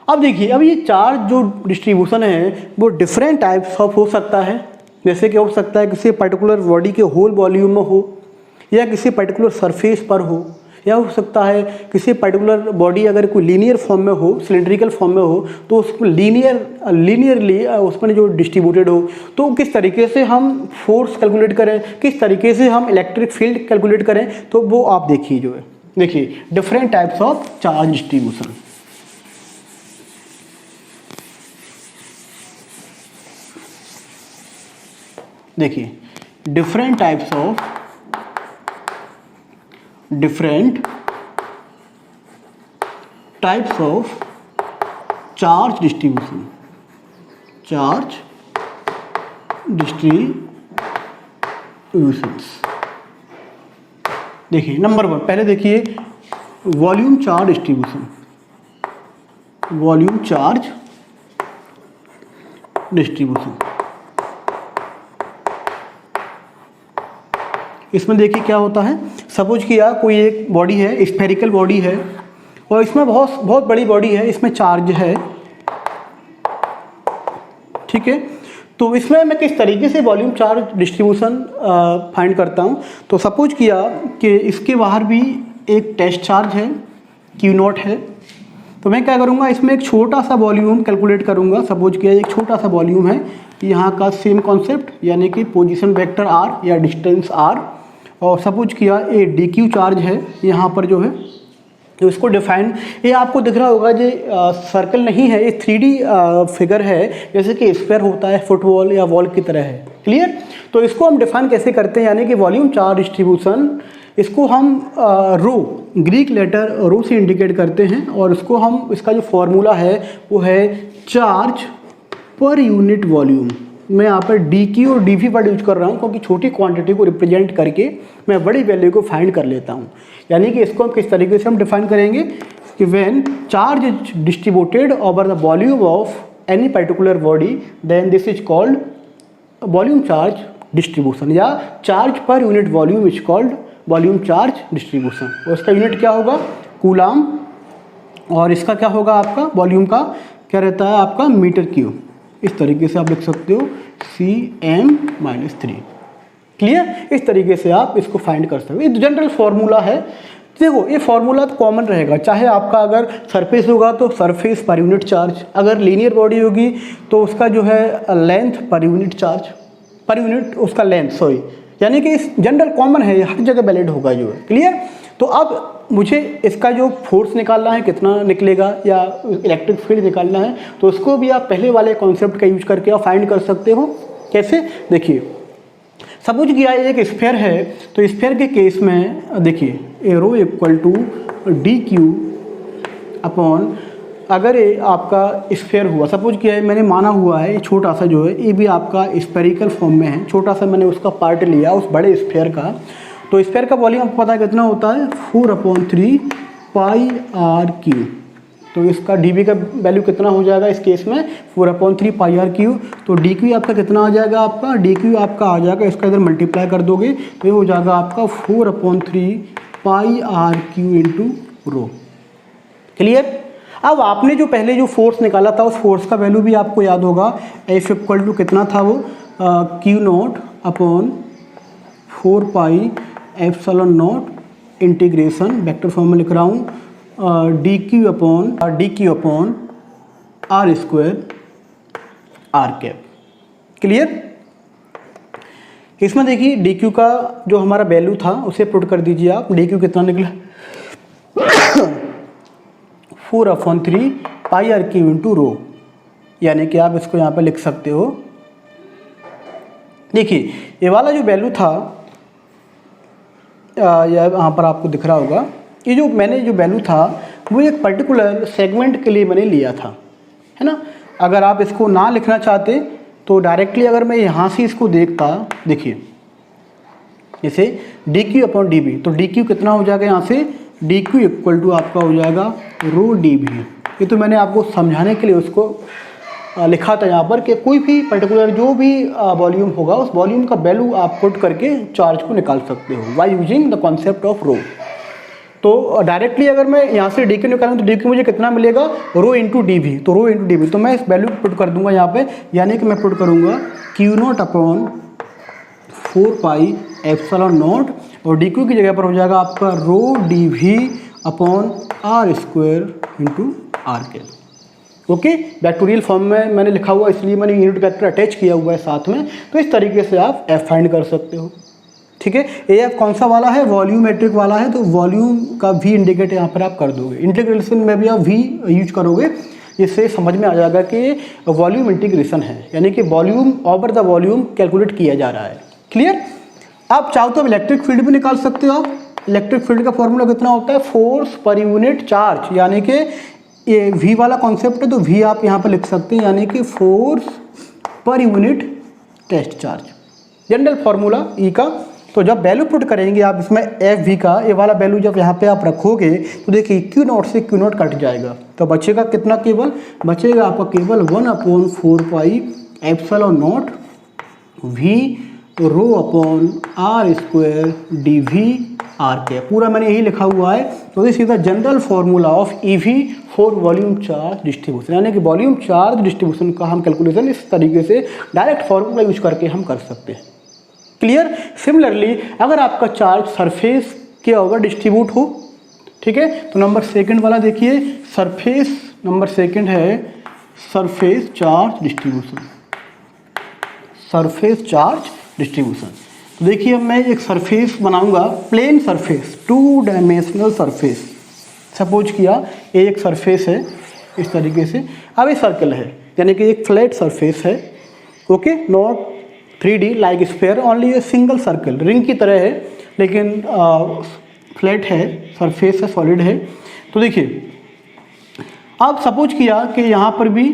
अब देखिए, अब ये चार्ज जो डिस्ट्रीब्यूशन है वो डिफरेंट टाइप्स ऑफ हो सकता है। जैसे कि हो सकता है किसी पर्टिकुलर बॉडी के होल वॉल्यूम में हो, या किसी पर्टिकुलर सरफेस पर हो, या हो सकता है किसी पर्टिकुलर बॉडी अगर कोई लीनियर फॉर्म में हो, सिलेंड्रिकल फॉर्म में हो, तो उसको लीनियरली उसमें जो डिस्ट्रीब्यूटेड हो। तो किस तरीके से हम फोर्स कैलकुलेट करें, किस तरीके से हम इलेक्ट्रिक फील्ड कैलकुलेट करें, तो वो आप देखिए। जो है, देखिए different types of charge distribution. देखिए different types of charge distribution. Distributions. देखिए नंबर 1, पहले देखिए volume charge distribution, volume charge distribution. इसमें देखिए क्या होता है, सपोज किया कोई एक बॉडी है, स्फेरिकल बॉडी है और इसमें बहुत बड़ी बॉडी है, इसमें चार्ज है, ठीक है। तो इसमें मैं किस तरीके से वॉल्यूम चार्ज डिस्ट्रीब्यूशन फाइंड करता हूँ। तो सपोज किया कि इसके बाहर भी एक टेस्ट चार्ज है, क्यू नॉट है, तो मैं क्या करूँगा, इसमें एक छोटा सा वॉल्यूम कैलकुलेट करूँगा। सपोज किया एक छोटा सा वॉल्यूम है, यहाँ का सेम कॉन्सेप्ट, यानी कि पोजीशन वेक्टर आर या डिस्टेंस आर, और सपोज किया ए डी क्यू चार्ज है यहाँ पर जो है, तो इसको डिफाइन, ये आपको दिख रहा होगा जो सर्कल नहीं है, ये 3D फिगर है, जैसे कि स्क्वायर होता है, फुटबॉल या वॉल की तरह है, क्लियर। तो इसको हम डिफाइन कैसे करते हैं, यानी कि वॉल्यूम चार्ज डिस्ट्रीब्यूशन, इसको हम रो, ग्रीक लेटर रो से इंडिकेट करते हैं, और इसको हम, इसका जो फॉर्मूला है वो है चार्ज पर यूनिट वॉल्यूम। मैं यहाँ पर डी क्यू और डी वी वर्ड यूज कर रहा हूँ क्योंकि छोटी क्वांटिटी को रिप्रेजेंट करके मैं बड़ी वैल्यू को फाइंड कर लेता हूँ। यानी कि इसको हम किस तरीके से हम डिफाइन करेंगे कि when charge is distributed over the volume of any particular body then this is called volume charge distribution, या charge per unit volume is called volume charge distribution. और इसका यूनिट क्या होगा, कूलाम, और इसका क्या होगा आपका वॉल्यूम का क्या रहता है आपका मीटर क्यूब। इस तरीके से आप लिख सकते हो Cm-3, क्लियर। इस तरीके से आप इसको फाइंड कर सकते हो। ये जनरल फॉर्मूला है। देखो ये फॉर्मूला तो कॉमन रहेगा, चाहे आपका अगर सरफेस होगा तो सरफेस पर यूनिट चार्ज, अगर लीनियर बॉडी होगी तो उसका जो है लेंथ पर यूनिट चार्ज, पर यूनिट उसका लेंथ, सॉरी, यानी कि इस जनरल कॉमन है, हर जगह वैलिड होगा जो है, क्लियर। तो अब मुझे इसका जो फोर्स निकालना है कितना निकलेगा, या इलेक्ट्रिक फील्ड निकालना है, तो उसको भी आप पहले वाले कॉन्सेप्ट का यूज करके आप फाइंड कर सकते हो। कैसे, देखिए सपोज किया एक स्फीयर है, तो स्फीयर के केस में देखिए rho equal to d Q upon, अगर ये आपका स्फीयर हुआ, सपोज किया मैंने माना हुआ है ये छोटा सा जो है, ये भी आपका स्फेरिकल फॉर्म में है, छोटा सा मैंने उसका पार्ट लिया उस बड़े स्फीयर का, तो स्फीयर का वॉल्यूम आपको पता है कितना होता है, 4/3 पाई आर क्यू। तो इसका डी का वैल्यू कितना हो जाएगा इस केस में, 4/3 पाई आर क्यू। तो डी क्यू आपका कितना आ जाएगा, आपका डी क्यू आपका आ जाएगा, इसका इधर मल्टीप्लाई कर दोगे तो ये हो जाएगा आपका 4/3 pi R Q into rho, clear. अब आपने जो पहले जो फोर्स निकाला था उस फोर्स का वैल्यू भी आपको याद होगा, एफ इक्वल टू कितना था वो, q not upon 4 pi epsilon not integration, vector form में लिख रहा हूँ, d Q upon are square are cap, clear. इसमें देखिए डी क्यू का जो हमारा वैल्यू था उसे पुट कर दीजिए आप, डी क्यू कितना निकला 4/3 पाई आर क्यू इंटू रो, यानी कि आप इसको यहाँ पे लिख सकते हो। देखिए ये वाला जो वैल्यू था यहाँ पर आपको दिख रहा होगा, ये जो मैंने जो वैल्यू था वो एक पर्टिकुलर सेगमेंट के लिए मैंने लिया था, है ना। अगर आप इसको ना लिखना चाहते तो डायरेक्टली अगर मैं यहाँ से इसको देखता, देखिए जैसे d Q upon d b, तो डी क्यू कितना हो जाएगा यहाँ से, डी क्यू इक्वल टू आपका हो जाएगा रो डी बी। ये तो मैंने आपको समझाने के लिए उसको लिखा था यहाँ पर कि कोई भी पर्टिकुलर जो भी वॉल्यूम होगा उस वॉल्यूम का वैल्यू आप पुट करके चार्ज को निकाल सकते हो by using the concept of rho. तो डायरेक्टली अगर मैं यहाँ से डी क्यू निकालूँ तो डी क्यू मुझे कितना मिलेगा, रो इंटू डी वी, तो रो इंटू डी वी, तो मैं इस वैल्यू पुट कर दूंगा यहाँ पे, यानी कि मैं पुट करूँगा Q not upon 4 pi epsilon not, और डी क्यू की जगह पर हो जाएगा आपका rho D V upon are square into R cap. Okay, vectorial form में मैंने लिखा हुआ इसलिए मैंने यूनिट वेक्टर अटैच किया हुआ है साथ में, तो इस तरीके से आप एफ फाइंड कर सकते हो, ठीक है। ए एफ कौन सा वाला है, वॉल्यूमेट्रिक वाला है, तो वॉल्यूम का वी इंडिकेट यहाँ पर आप कर दोगे, इंटीग्रेशन में भी आप वी यूज करोगे, इससे समझ में आ जाएगा कि वॉल्यूम इंटीग्रेशन है, यानी कि volume over the volume calculate किया जा रहा है, क्लियर। आप चाहो तो इलेक्ट्रिक फील्ड भी निकाल सकते हो आप। इलेक्ट्रिक फील्ड का फॉर्मूला कितना होता है, फोर्स पर यूनिट चार्ज, यानी कि ये वी वाला कॉन्सेप्ट है तो वी आप यहाँ पर लिख सकते हैं, यानी कि force per unit test charge, general formula E का। तो जब वैल्यू पुट करेंगे आप इसमें एफ वी का, ये वाला वैल्यू जब यहाँ पे आप रखोगे तो देखिए क्यू नॉट से क्यू नॉट कट जाएगा, तो बचेगा कितना, केवल बचेगा आपका केवल 1/4 pi epsilon nought v rho upon are square d v r के। पूरा मैंने यही लिखा हुआ है। तो this is the general formula of e v for volume charge distribution, यानी कि वॉल्यूम चार्ज डिस्ट्रीब्यूशन का हम कैलकुलेशन इस तरीके से डायरेक्ट फार्मूला यूज करके हम कर सकते हैं। क्लियर। सिमिलरली अगर आपका चार्ज सरफेस के ओवर डिस्ट्रीब्यूट हो, ठीक है, तो नंबर सेकंड वाला देखिए, सरफेस नंबर सेकंड है surface charge distribution, surface charge distribution. तो देखिए मैं एक सरफेस बनाऊंगा, plane surface, 2 dimensional surface. Suppose किया ये एक सरफेस है इस तरीके से, अब ये सर्कल है, यानी कि एक फ्लैट सरफेस है, okay, not 3D like sphere, only a single circle, ring की तरह है लेकिन फ्लैट है, सरफेस है, सॉलिड है। तो देखिए अब सपोज किया कि यहाँ पर भी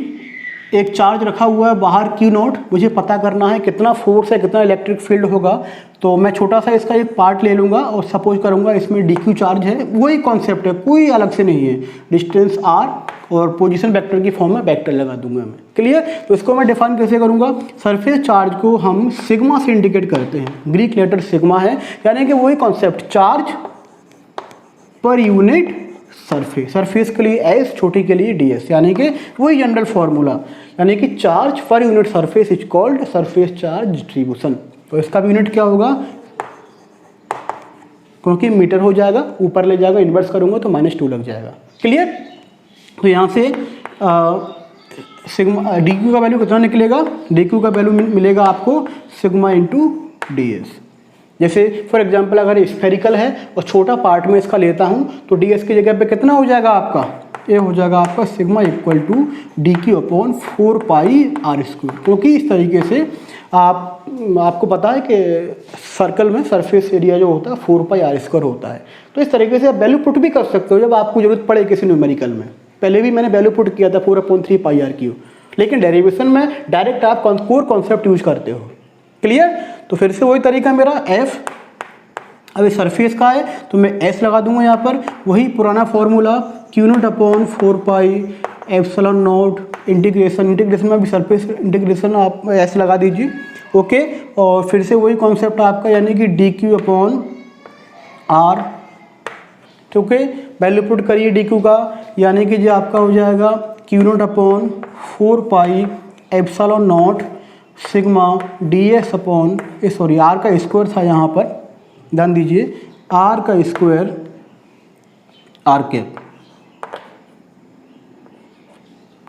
एक चार्ज रखा हुआ है बाहर क्यू नॉट, मुझे पता करना है कितना फोर्स है, कितना इलेक्ट्रिक फील्ड होगा। तो मैं छोटा सा इसका एक पार्ट ले लूँगा और सपोज करूँगा इसमें डी क्यू चार्ज है, वही कॉन्सेप्ट है, कोई अलग से नहीं है, डिस्टेंस आर और पोजीशन वेक्टर की फॉर्म में वेक्टर लगा दूंगा मैं। क्लियर। तो इसको मैं डिफाइन कैसे करूँगा, सरफेस चार्ज को हम सिग्मा से इंडिकेट करते हैं, ग्रीक लेटर सिग्मा है, यानी कि वही concept, charge per unit surface, surface के लिए एस, छोटी के लिए डी एस, यानी कि वही जनरल फार्मूला, यानी कि charge per unit surface is called surface charge distribution. तो इसका भी यूनिट क्या होगा, क्योंकि मीटर हो जाएगा, ऊपर ले जाएगा, इन्वर्स करूंगा तो -2 लग जाएगा। क्लियर। तो यहाँ से सिग्मा डी क्यू का वैल्यू कितना निकलेगा, डी क्यू का वैल्यू मिलेगा आपको सिग्मा इंटू डी एस। जैसे फॉर एग्जांपल अगर स्फेरिकल है और छोटा पार्ट में इसका लेता हूँ तो डी एस की जगह पे कितना हो जाएगा आपका, ये हो जाएगा आपका sigma equal to d Q upon 4 pi r square, क्योंकि इस तरीके से आपको पता है कि सर्कल में सरफेस एरिया जो होता है 4 पाई आर स्क्वायर होता है। तो इस तरीके से आप वैल्यू पुट भी कर सकते हो जब आपको जरूरत पड़े किसी न्यूमेरिकल में। पहले भी मैंने वैल्यू पुट किया था 4/3 पाई आर क्यू, लेकिन डेरिवेशन में डायरेक्ट आप कोर कॉन्सेप्ट यूज करते हो। क्लियर। तो फिर से वही तरीका मेरा एफ, अब इस सरफेस का है तो मैं एस लगा दूंगा यहाँ पर, वही पुराना formula Q not upon 4 pi epsilon not integration, integration में भी सरफेस इंटीग्रेशन आप एस लगा दीजिए, ओके। और फिर से वही कॉन्सेप्ट आपका, यानी कि डी क्यू अपॉन आर, ठीक है, वैल्यू पुट करिए डी क्यू का, यानी कि जो आपका हो जाएगा q not upon 4 pi epsilon nought sigma d s upon, sorry r का स्क्वायर था यहाँ पर, ध्यान दीजिए आर का स्क्वायर आर कैप,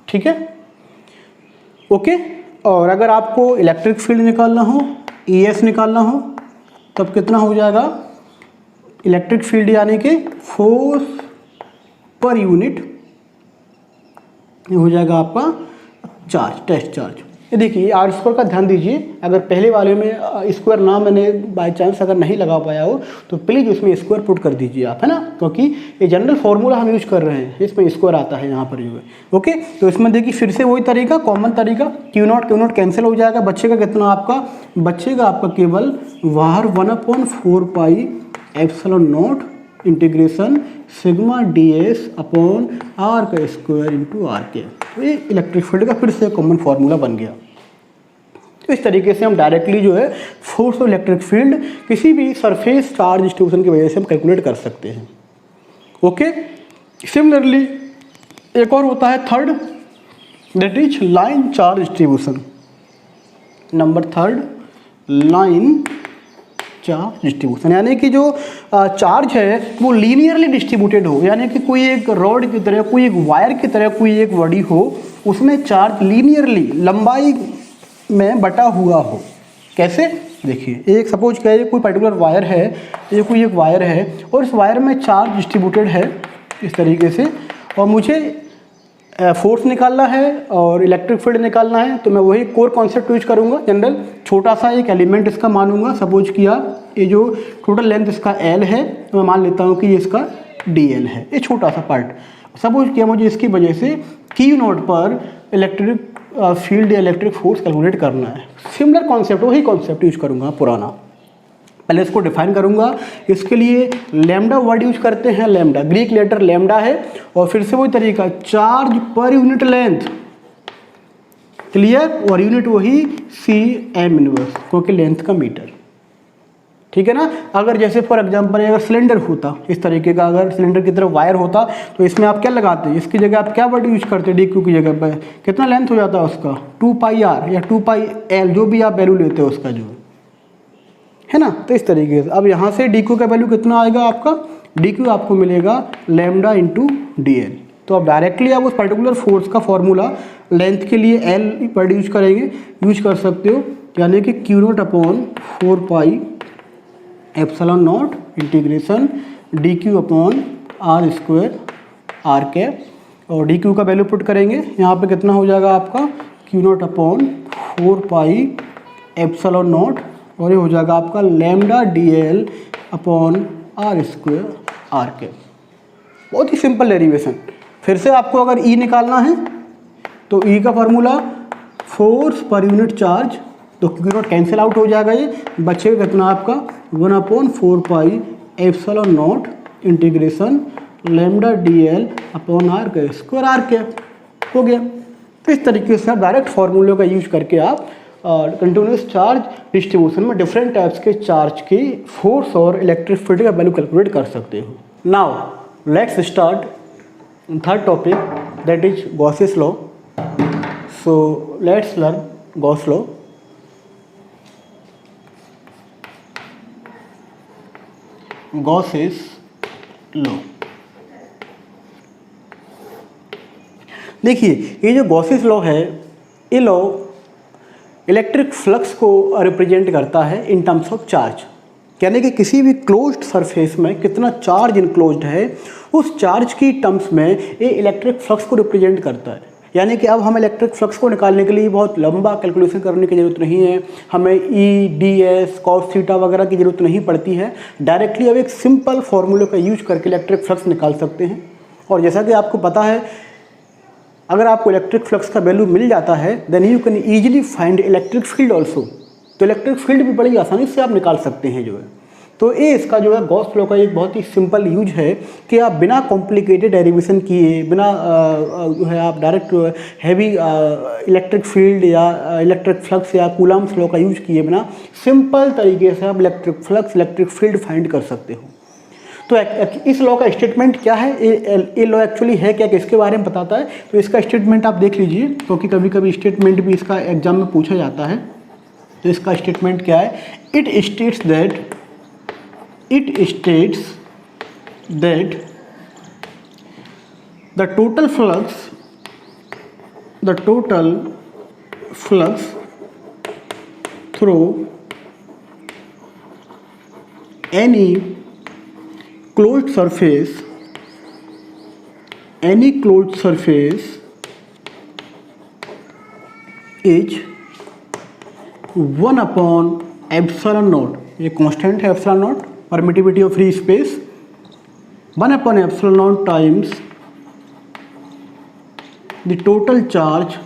ठीक है, ओके। और अगर आपको इलेक्ट्रिक फील्ड निकालना हो, ई एस निकालना हो, तब कितना हो जाएगा, इलेक्ट्रिक फील्ड यानी कि फोर्स पर यूनिट, ये हो जाएगा आपका चार्ज, टेस्ट चार्ज। ये देखिए आर स्क्वायर का ध्यान दीजिए, अगर पहले वाले में स्क्वायर ना मैंने बाय चांस अगर नहीं लगा पाया हो तो प्लीज़ उसमें स्क्वायर पुट कर दीजिए आप, है ना, क्योंकि ये जनरल फार्मूला हम यूज कर रहे हैं, इसमें स्क्वायर आता है यहाँ पर जो है, ओके। तो इसमें देखिए फिर से वही तरीका, कॉमन तरीका, क्यू नॉट कैंसिल हो जाएगा, बचेगा कितना आपका, बचेगा आपका केवल बाहर 1/4 pi epsilon not integration sigma d s upon are का स्क्वायर इंटू आर के। तो ये इलेक्ट्रिक फील्ड का फिर से कॉमन फार्मूला बन गया। तो इस तरीके से हम डायरेक्टली जो है फोर्स और इलेक्ट्रिक फील्ड किसी भी सरफेस चार्ज डिस्ट्रीब्यूशन की वजह से हम कैलकुलेट कर सकते हैं, ओके। सिमिलरली एक और होता है third, that is line charge distribution. Number third, line charge distribution, यानी कि जो चार्ज है वो लीनियरली डिस्ट्रीब्यूटेड हो, यानी कि कोई एक रॉड की तरह, कोई एक वायर की तरह कोई एक बॉडी हो, उसमें चार्ज लीनियरली लंबाई में बटा हुआ हो। कैसे, देखिए एक सपोज करिए कोई पर्टिकुलर वायर है, ये कोई एक वायर है और इस वायर में चार्ज डिस्ट्रीब्यूटेड है इस तरीके से, और मुझे फोर्स निकालना है और इलेक्ट्रिक फील्ड निकालना है, तो मैं वही कोर कॉन्सेप्ट यूज करूंगा जनरल। छोटा सा एक एलिमेंट इसका मानूंगा, सपोज किया ये जो टोटल लेंथ इसका एल है, तो मैं मान लेता हूँ कि ये इसका डी एल है, ये छोटा सा पार्ट। सपोज किया मुझे इसकी वजह से क्यू नॉट पर इलेक्ट्रिक फील्ड या इलेक्ट्रिक फोर्स कैलकुलेट करना है। सिमिलर कॉन्सेप्ट, वही कॉन्सेप्ट यूज करूँगा पुराना। पहले इसको डिफाइन करूँगा, इसके लिए लैम्डा वर्ड यूज करते हैं, लैम्डा ग्रीक लेटर लैम्डा है, और फिर से वही तरीका charge per unit length, clear, और यूनिट वही सी एम इनवर्स, क्योंकि लेंथ का मीटर, ठीक है ना। अगर जैसे फॉर एग्जांपल अगर सिलेंडर होता इस तरीके का, अगर सिलेंडर की तरफ वायर होता तो इसमें आप क्या लगाते हैं, इसकी जगह आप क्या वर्ड यूज करते, डी क्यू की जगह पर कितना लेंथ हो जाता है उसका 2πr या 2πl, जो भी आप वैल्यू लेते हो उसका जो है ना। तो इस तरीके से अब यहाँ से डी क्यू का वैल्यू कितना आएगा आपका, डी क्यू आपको मिलेगा लैम्डा इंटू डी एल। तो अब डायरेक्टली आप उस पर्टिकुलर फोर्स का फॉर्मूला लेंथ के लिए एल वर्ड यूज करेंगे, यूज कर सकते हो, यानी कि Q not upon 4π epsilon not integration D Q upon are square are cap, और डी क्यू का वैल्यू पुट करेंगे यहाँ पे कितना हो जाएगा आपका Q not upon 4π epsilon not, और ये हो जाएगा आपका lambda D L upon are square are cap. बहुत ही सिंपल डेरिवेशन। फिर से आपको अगर ई निकालना है तो ई का formula force per unit charge, तो क्यू नॉट कैंसिल आउट हो जाएगा, ये बचेगा कितना आपका 1/4π epsilon not integration lambda D L upon are का स्क्वायर आर कैप, हो गया। तो इस तरीके से आप डायरेक्ट फार्मूले का यूज करके आप कंटिन्यूस चार्ज डिस्ट्रीब्यूशन में डिफरेंट टाइप्स के चार्ज की फोर्स और इलेक्ट्रिक फील्ड का वैल्यू कैलकुलेट कर सकते हो। Now let's start third topic, that is Gauss's law. So let's learn Gauss law. Gauss's law, देखिए ये जो गॉसेस लॉ है, ये लॉ इलेक्ट्रिक फ्लक्स को रिप्रेजेंट करता है इन टर्म्स ऑफ चार्ज, यानी कि किसी भी क्लोज्ड सरफेस में कितना चार्ज इनक्लोज्ड है, उस चार्ज की टर्म्स में ये इलेक्ट्रिक फ्लक्स को रिप्रेजेंट करता है। यानी कि अब हम इलेक्ट्रिक फ्लक्स को निकालने के लिए बहुत लंबा कैलकुलेशन करने की ज़रूरत नहीं है, हमें E D S cos theta वगैरह की ज़रूरत नहीं पड़ती है। डायरेक्टली अब एक सिंपल फार्मूले का यूज करके इलेक्ट्रिक फ्लक्स निकाल सकते हैं। और जैसा कि आपको पता है, अगर आपको इलेक्ट्रिक फ्लक्स का वैल्यू मिल जाता है then you can easily find electric field also. तो इलेक्ट्रिक फील्ड भी बड़ी आसानी से आप निकाल सकते हैं जो है। तो ये इसका जो है गॉस लॉ का एक बहुत ही सिंपल यूज है कि आप बिना कॉम्प्लिकेटेड डेरिवेशन किए, बिना जो है आप डायरेक्ट हैवी इलेक्ट्रिक फील्ड या इलेक्ट्रिक फ्लक्स या कूलम्स लॉ का यूज किए बिना सिंपल तरीके से आप electric flux electric field find कर सकते हो। तो इस लॉ का स्टेटमेंट क्या है, ये लॉ एक्चुअली है क्या, किसके बारे में बताता है, तो इसका स्टेटमेंट आप देख लीजिए, क्योंकि कभी कभी स्टेटमेंट भी इसका एग्जाम में पूछा जाता है। तो इसका स्टेटमेंट क्या है, it states that the total flux through any closed surface is 1/ε0, ये कांस्टेंट है ε0, permittivity of free space, 1/ε0 times the total charge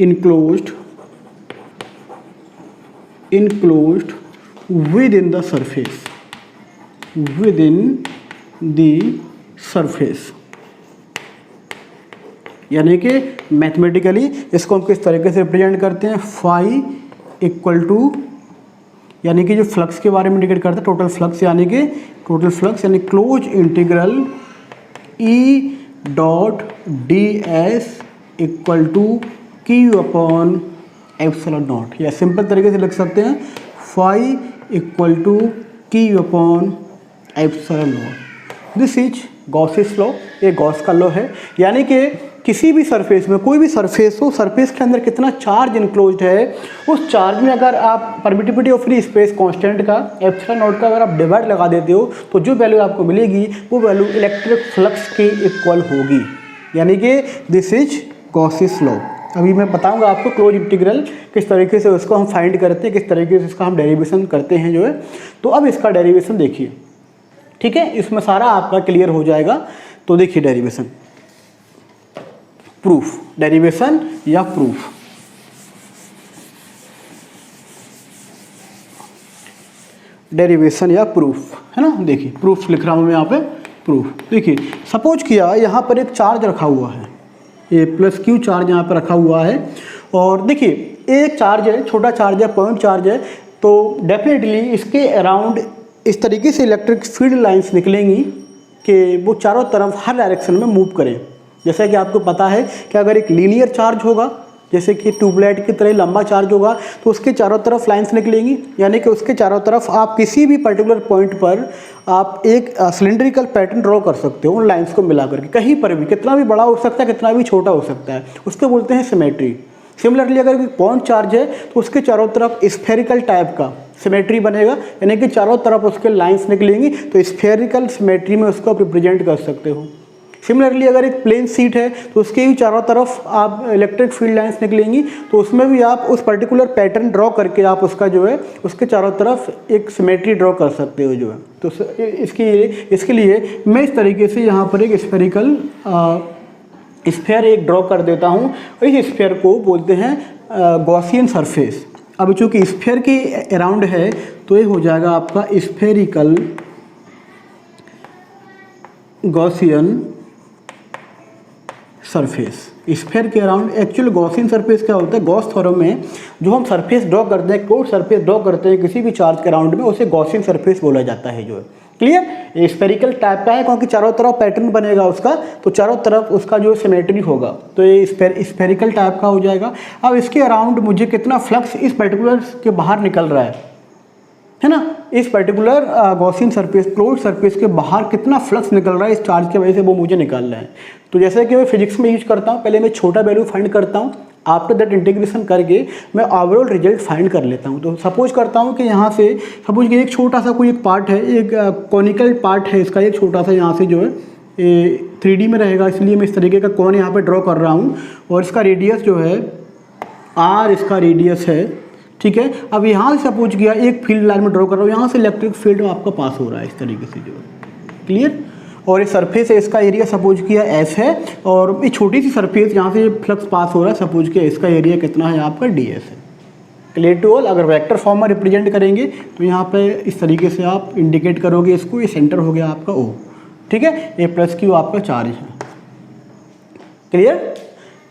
enclosed within the surface, यानी कि मैथमेटिकली इसको हम किस तरीके से रिप्रेजेंट करते हैं, फाई इक्वल टू, यानी कि जो फ्लक्स के बारे में इंडिकेट करता है टोटल फ्लक्स, यानी close integral e dot d s equal to q upon epsilon nought, या सिंपल तरीके से लिख सकते हैं phi equal to q upon epsilon nought. This is Gauss's law, ये गॉस का लॉ है। यानी कि किसी भी सरफेस में, कोई भी सरफेस हो, सरफेस के अंदर कितना चार्ज इनक्लोज्ड है, उस चार्ज में अगर आप permittivity of free space constant का एप्सिलॉन नॉट का अगर आप डिवाइड लगा देते हो तो जो वैल्यू आपको मिलेगी वो वैल्यू इलेक्ट्रिक फ्लक्स के इक्वल होगी। यानी कि दिस इज गॉसेस लॉ। अभी मैं बताऊंगा आपको क्लोज इंटीग्रल किस तरीके से उसको हम फाइंड करते हैं, किस तरीके से इसका हम डेरिवेशन करते हैं जो है। तो अब इसका डेरिवेशन देखिए, ठीक है, इसमें सारा आपका क्लियर हो जाएगा। तो देखिए डेरिवेशन, प्रूफ, डेरिवेशन या प्रूफ, डेरिवेशन या प्रूफ, है ना। देखिए प्रूफ लिख रहा हूँ मैं यहाँ पे, प्रूफ। देखिए सपोज किया यहाँ पर एक चार्ज रखा हुआ है, ये प्लस क्यू चार्ज यहाँ पर रखा हुआ है, और देखिए एक चार्ज है, छोटा चार्ज है, पॉइंट चार्ज है, तो डेफिनेटली इसके अराउंड इस तरीके से इलेक्ट्रिक फील्ड लाइंस निकलेंगी कि वो चारों तरफ हर डायरेक्शन में मूव करें। जैसा कि आपको पता है कि अगर एक लीनियर चार्ज होगा, जैसे कि ट्यूबलाइट की तरह लंबा चार्ज होगा, तो उसके चारों तरफ लाइंस निकलेंगी, यानी कि उसके चारों तरफ आप किसी भी पर्टिकुलर पॉइंट पर आप एक सिलेंड्रिकल पैटर्न ड्रॉ कर सकते हो उन लाइंस को मिला करके, कहीं पर भी, कितना भी बड़ा हो सकता है, कितना भी छोटा हो सकता है, उसको बोलते हैं सिमेट्री। सिमिलरली अगर कोई पॉइंट चार्ज है तो उसके चारों तरफ स्फेरिकल टाइप का सिमेट्री बनेगा, यानी कि चारों तरफ उसके लाइंस निकलेंगी, तो स्फेरिकल सिमेट्री में उसको आप रिप्रेजेंट कर सकते हो। सिमिलरली अगर एक प्लेन सीट है तो उसके भी चारों तरफ आप इलेक्ट्रिक फील्ड लाइंस निकलेंगी, तो उसमें भी आप उस पर्टिकुलर पैटर्न ड्रॉ करके आप उसका जो है उसके चारों तरफ एक सिमेट्री ड्रॉ कर सकते हो जो है। तो इसके लिए मैं इस तरीके से यहाँ पर एक स्फेरिकल स्फेयर एक ड्रॉ कर देता हूँ, इस स्फेयर को बोलते हैं गॉसियन सरफेस। अब चूँकि स्फेयर के अराउंड है तो ये हो जाएगा आपका स्फेरिकल गॉसियन सरफेस। स्फेयर के अराउंड एक्चुअल गॉसियन सरफेस क्या होता है, गॉस थ्योरम में जो हम सरफेस ड्रॉ करते हैं, कोड सरफेस ड्रॉ करते हैं किसी भी चार्ज के अराउंड में, उसे गॉसियन सरफेस बोला जाता है जो है। क्लियर, ये स्फेरिकल टाइप का है क्योंकि चारों तरफ पैटर्न बनेगा उसका, तो चारों तरफ उसका जो सिमेट्री होगा, तो ये स्फेरिकल टाइप का हो जाएगा। अब इसके अराउंड मुझे कितना फ्लक्स इस पर्टिकुलर के बाहर निकल रहा है ना, इस particular Gaussian surface, close surface के बाहर कितना फ्लक्स निकल रहा है इस चार्ज की वजह से, वो मुझे निकालना है। तो जैसे कि मैं फिजिक्स में यूज करता हूँ, पहले मैं छोटा वैल्यू फाइंड करता हूँ, आफ्टर दैट इंटीग्रेशन करके मैं ओवरऑल रिजल्ट फाइंड कर लेता हूँ। तो सपोज करता हूँ कि यहाँ से सपोज कि एक छोटा सा कोई एक पार्ट है, एक कॉनिकल पार्ट है इसका, एक छोटा सा यहाँ से जो है 3D में रहेगा, इसलिए मैं इस तरीके का कॉन यहाँ पे ड्रॉ कर रहा हूँ, और इसका रेडियस जो है r, इसका रेडियस है, ठीक है। अब यहाँ से सपोज किया एक फील्ड लाइन में ड्रॉ कर रहा हूँ, यहाँ से इलेक्ट्रिक फील्ड आपका पास हो रहा है इस तरीके से जो है। क्लियर, और ये सरफेस है, इसका एरिया सपोज किया S है, और ये छोटी सी सरफेस यहाँ से फ्लक्स पास हो रहा है, सपोज किया इसका एरिया कितना है आपका ds है। Clear to all. अगर वेक्टर फॉर्म में रिप्रेजेंट करेंगे तो यहाँ पे इस तरीके से आप इंडिकेट करोगे इसको, ये सेंटर हो गया आपका O, ठीक है, ये प्लस क्यू आपका चार्ज है। क्लियर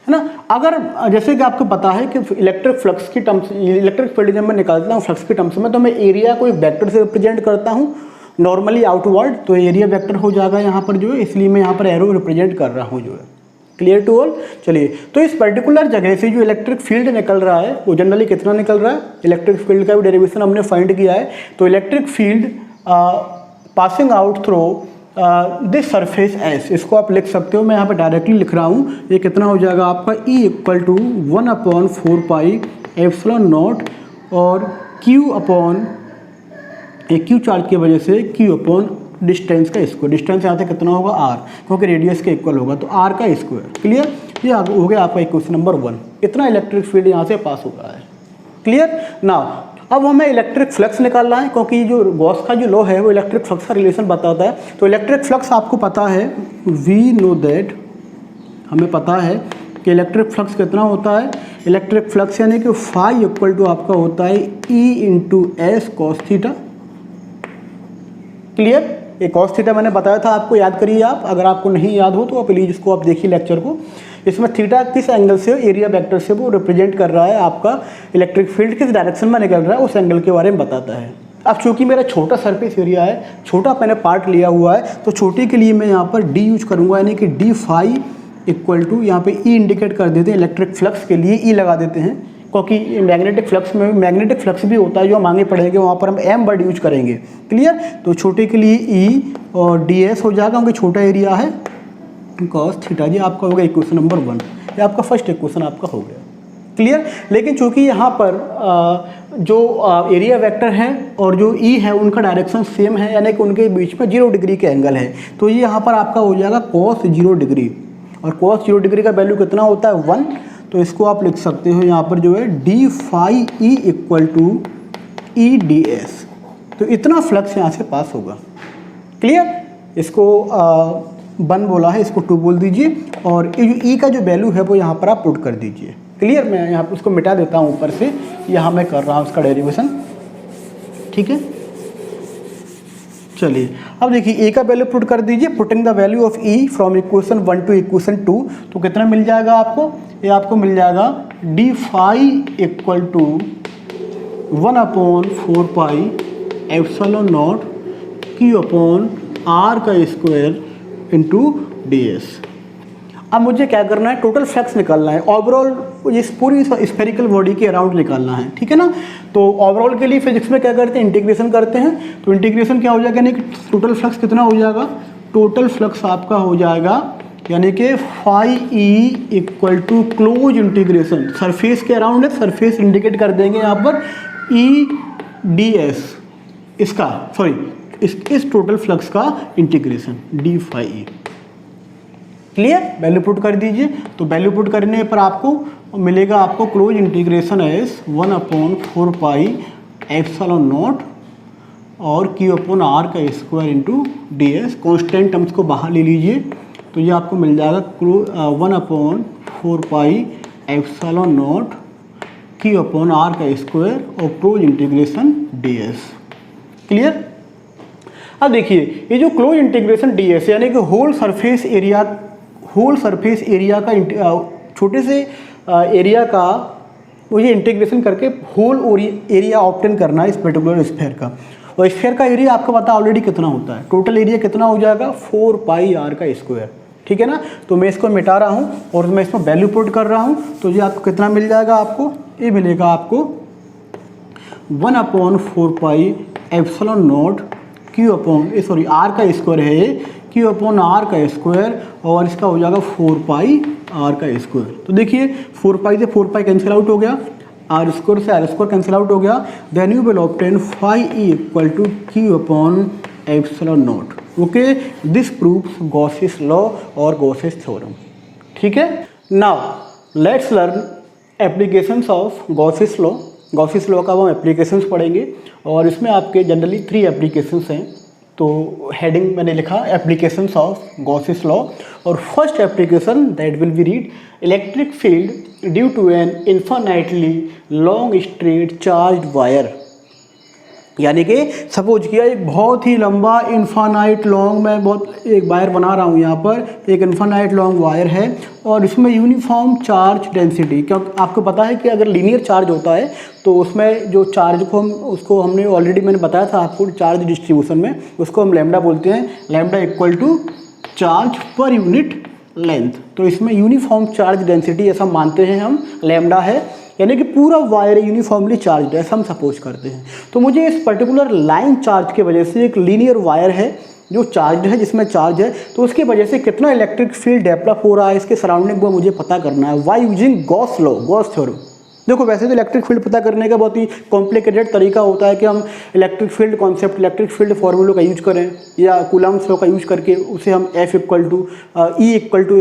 है ना। अगर जैसे कि आपको पता है कि इलेक्ट्रिक फ्लक्स की टर्म्स, इलेक्ट्रिक फील्ड जब मैं निकालता हूँ फ्लक्स की टर्म्स में, तो मैं एरिया को एक वेक्टर से रिप्रेजेंट करता हूँ नॉर्मली आउटवर्ड, तो एरिया वेक्टर हो जाएगा यहाँ पर जो है, इसलिए मैं यहाँ पर एरो रिप्रेजेंट कर रहा हूँ जो है। Clear to all. चलिए, तो इस पर्टिकुलर जगह से जो इलेक्ट्रिक फील्ड निकल रहा है वो जनरली कितना निकल रहा है, इलेक्ट्रिक फील्ड का भी डेरिवेशन हमने फाइंड किया है। तो electric field passing out through this surface S, इसको आप लिख सकते हो, मैं यहाँ पे डायरेक्टली लिख रहा हूँ, ये कितना हो जाएगा आपका E equal to 1/4 pi epsilon not, और Q अपॉन क्यू चार्ज की वजह से Q अपॉन डिस्टेंस का स्क्वायर, डिस्टेंस यहाँ से कितना होगा R, क्योंकि रेडियस के इक्वल होगा, तो R का स्क्वायर। क्लियर, ये हो गया आपका क्वेश्चन नंबर 1। इतना इलेक्ट्रिक फील्ड यहाँ से पास हो रहा है। क्लियर। नाउ अब हमें इलेक्ट्रिक फ्लक्स निकालना है, क्योंकि जो गॉस का जो लॉ है वो इलेक्ट्रिक फ्लक्स का रिलेशन बताता है। तो इलेक्ट्रिक फ्लक्स आपको पता है, वी नो दैट, हमें पता है कि इलेक्ट्रिक फ्लक्स कितना होता है, इलेक्ट्रिक फ्लक्स यानी कि फाई इक्वल टू आपका होता है E into S cos theta. Clear, ये कॉस थीटा मैंने बताया था आपको, याद करिए आप, अगर आपको नहीं याद हो तो प्लीज़ इसको आप देखिए लेक्चर को। इसमें थीटा किस एंगल से, एरिया वेक्टर से वो रिप्रेजेंट कर रहा है आपका इलेक्ट्रिक फील्ड किस डायरेक्शन में निकल रहा है, उस एंगल के बारे में बताता है। अब चूंकि मेरा छोटा सरफेस एरिया है, छोटा मैंने पार्ट लिया हुआ है, तो छोटे के लिए मैं यहाँ पर डी यूज करूँगा, यानी कि डी फाई इक्वल टू, यहाँ पे ई इंडिकेट कर देते हैं, इलेक्ट्रिक फ्लक्स के लिए ई लगा देते हैं, क्योंकि मैग्नेटिक फ्लक्स में मैग्नेटिक फ्लक्स भी होता है जो हम आगे पढ़ेंगे, वहाँ पर हम एम वर्ड यूज करेंगे। क्लियर, तो छोटे के लिए ई और डी एस हो जाएगा, क्योंकि छोटा एरिया है, कॉस थीटा जी आपका हो गया इक्वेशन नंबर 1, ये आपका फर्स्ट इक्वेशन आपका हो गया। क्लियर, लेकिन चूंकि यहाँ पर जो एरिया वेक्टर है और जो ई है उनका डायरेक्शन सेम है, यानी कि उनके बीच में 0 डिग्री के एंगल है, तो ये यहाँ पर आपका हो जाएगा cos 0 डिग्री, और cos 0 डिग्री का वैल्यू कितना होता है 1, तो इसको आप लिख सकते हो यहाँ पर जो है d phi e equal to e D s. तो इतना फ्लक्स यहाँ से पास होगा। क्लियर। इसको 1 बोला है, इसको 2 बोल दीजिए, और ये जो ई का जो वैल्यू है वो यहाँ पर आप पुट कर दीजिए। क्लियर। मैं यहाँ पर उसको मिटा देता हूँ ऊपर से, यहाँ मैं कर रहा हूँ उसका डेरिवेशन, ठीक है। चलिए अब देखिए ए का वैल्यू पुट कर दीजिए, putting the value of e from equation 1 to equation 2, तो कितना मिल जाएगा आपको, ये आपको मिल जाएगा d phi equal to 1/4 pi epsilon not q upon are का स्क्वायर इंटू डी एस। अब मुझे क्या करना है, टोटल फ्लक्स निकालना है, ओवरऑल इस पूरी स्फेरिकल बॉडी के अराउंड निकालना है, ठीक है ना। तो ओवरऑल के लिए फिजिक्स में क्या करते हैं, इंटीग्रेशन करते हैं। तो इंटीग्रेशन क्या हो जाएगा, यानी कि टोटल फ्लक्स कितना हो जाएगा, टोटल फ्लक्स आपका हो जाएगा यानी कि phi e equal to close integration, surface के अराउंड है, सरफेस इंडिकेट कर देंगे यहाँ पर ई डी एस, इसका सॉरी इस टोटल फ्लक्स का integration d phi e. Clear. Value put कर दीजिए, तो वैल्यू पुट करने पर आपको मिलेगा, आपको close integration S 1/4 pi epsilon not और क्यू अपॉन आर का square into d S. Constant terms को बाहर ले लीजिए, तो ये आपको मिल जाएगा 1/4 pi epsilon not q upon are का स्क्वायर और close integration d s. Clear. अब देखिए ये जो क्लोज इंटीग्रेशन डी एस यानी कि होल सरफेस एरिया का छोटे से एरिया का मुझे इंटीग्रेशन करके होल एरिया ऑब्टेन करना है इस पर्टिकुलर स्फीयर का। और स्फीयर का एरिया आपको पता ऑलरेडी कितना होता है, टोटल एरिया कितना हो जाएगा 4 पाई आर का स्क्वायर, ठीक है ना। तो मैं इसको मिटा रहा हूँ और मैं इसमें वैल्यू पुट कर रहा हूँ, तो ये आपको कितना मिल जाएगा, आपको ये मिलेगा आपको 1/4 pi epsilon not q upon sorry r का स्क्वायर है, क्यू अपॉन आर का स्क्वायर, और इसका हो जाएगा 4 पाई आर का स्क्वायर। तो देखिए 4 पाई से 4 पाई कैंसिल आउट हो गया, आर स्क्वायर से आर स्क्वायर कैंसिल आउट हो गया, then you will obtain phi e equal to q upon epsilon nought. Okay, this proves Gauss's law और गॉसेस थ्योरम, ठीक है। Now let's learn applications of Gauss's law. Gauss's law का हम applications पढ़ेंगे, और इसमें आपके जनरली 3 एप्लीकेशंस हैं। तो हेडिंग मैंने लिखा एप्लीकेशंस ऑफ गॉसेस लॉ, और first application that will be read electric field due to an infinitely long straight charged wire. यानी कि सपोज किया एक बहुत ही लंबा इन्फानाइट लॉन्ग, मैं बहुत एक वायर बना रहा हूँ यहाँ पर, एक इन्फानाइट लॉन्ग वायर है और इसमें यूनिफॉर्म चार्ज डेंसिटी, क्योंकि आपको पता है कि अगर लीनियर चार्ज होता है तो उसमें जो चार्ज को उसको हमने ऑलरेडी मैंने बताया था आपको चार्ज डिस्ट्रीब्यूशन में, उसको हम लैम्डा बोलते हैं, lambda equal to charge per unit length. तो इसमें यूनिफॉर्म चार्ज डेंसिटी ऐसा मानते हैं हम, लैम्डा है, यानी कि पूरा वायर यूनिफॉर्मली चार्ज है ऐसा हम सपोज करते हैं। तो मुझे इस पर्टिकुलर लाइन चार्ज की वजह से, एक लीनियर वायर है जो चार्ज है, जिसमें चार्ज है, तो उसकी वजह से कितना इलेक्ट्रिक फील्ड डेवलप हो रहा है इसके सराउंडिंग को मुझे पता करना है, by using Gauss law, Gauss theorem. देखो वैसे तो इलेक्ट्रिक फील्ड पता करने का बहुत ही कॉम्प्लिकेटेड तरीका होता है कि हम electric field concept, electric field फार्मूलों का यूज करें या कूलम्ब्स लॉ का यूज करके उसे हम F equal to E equal to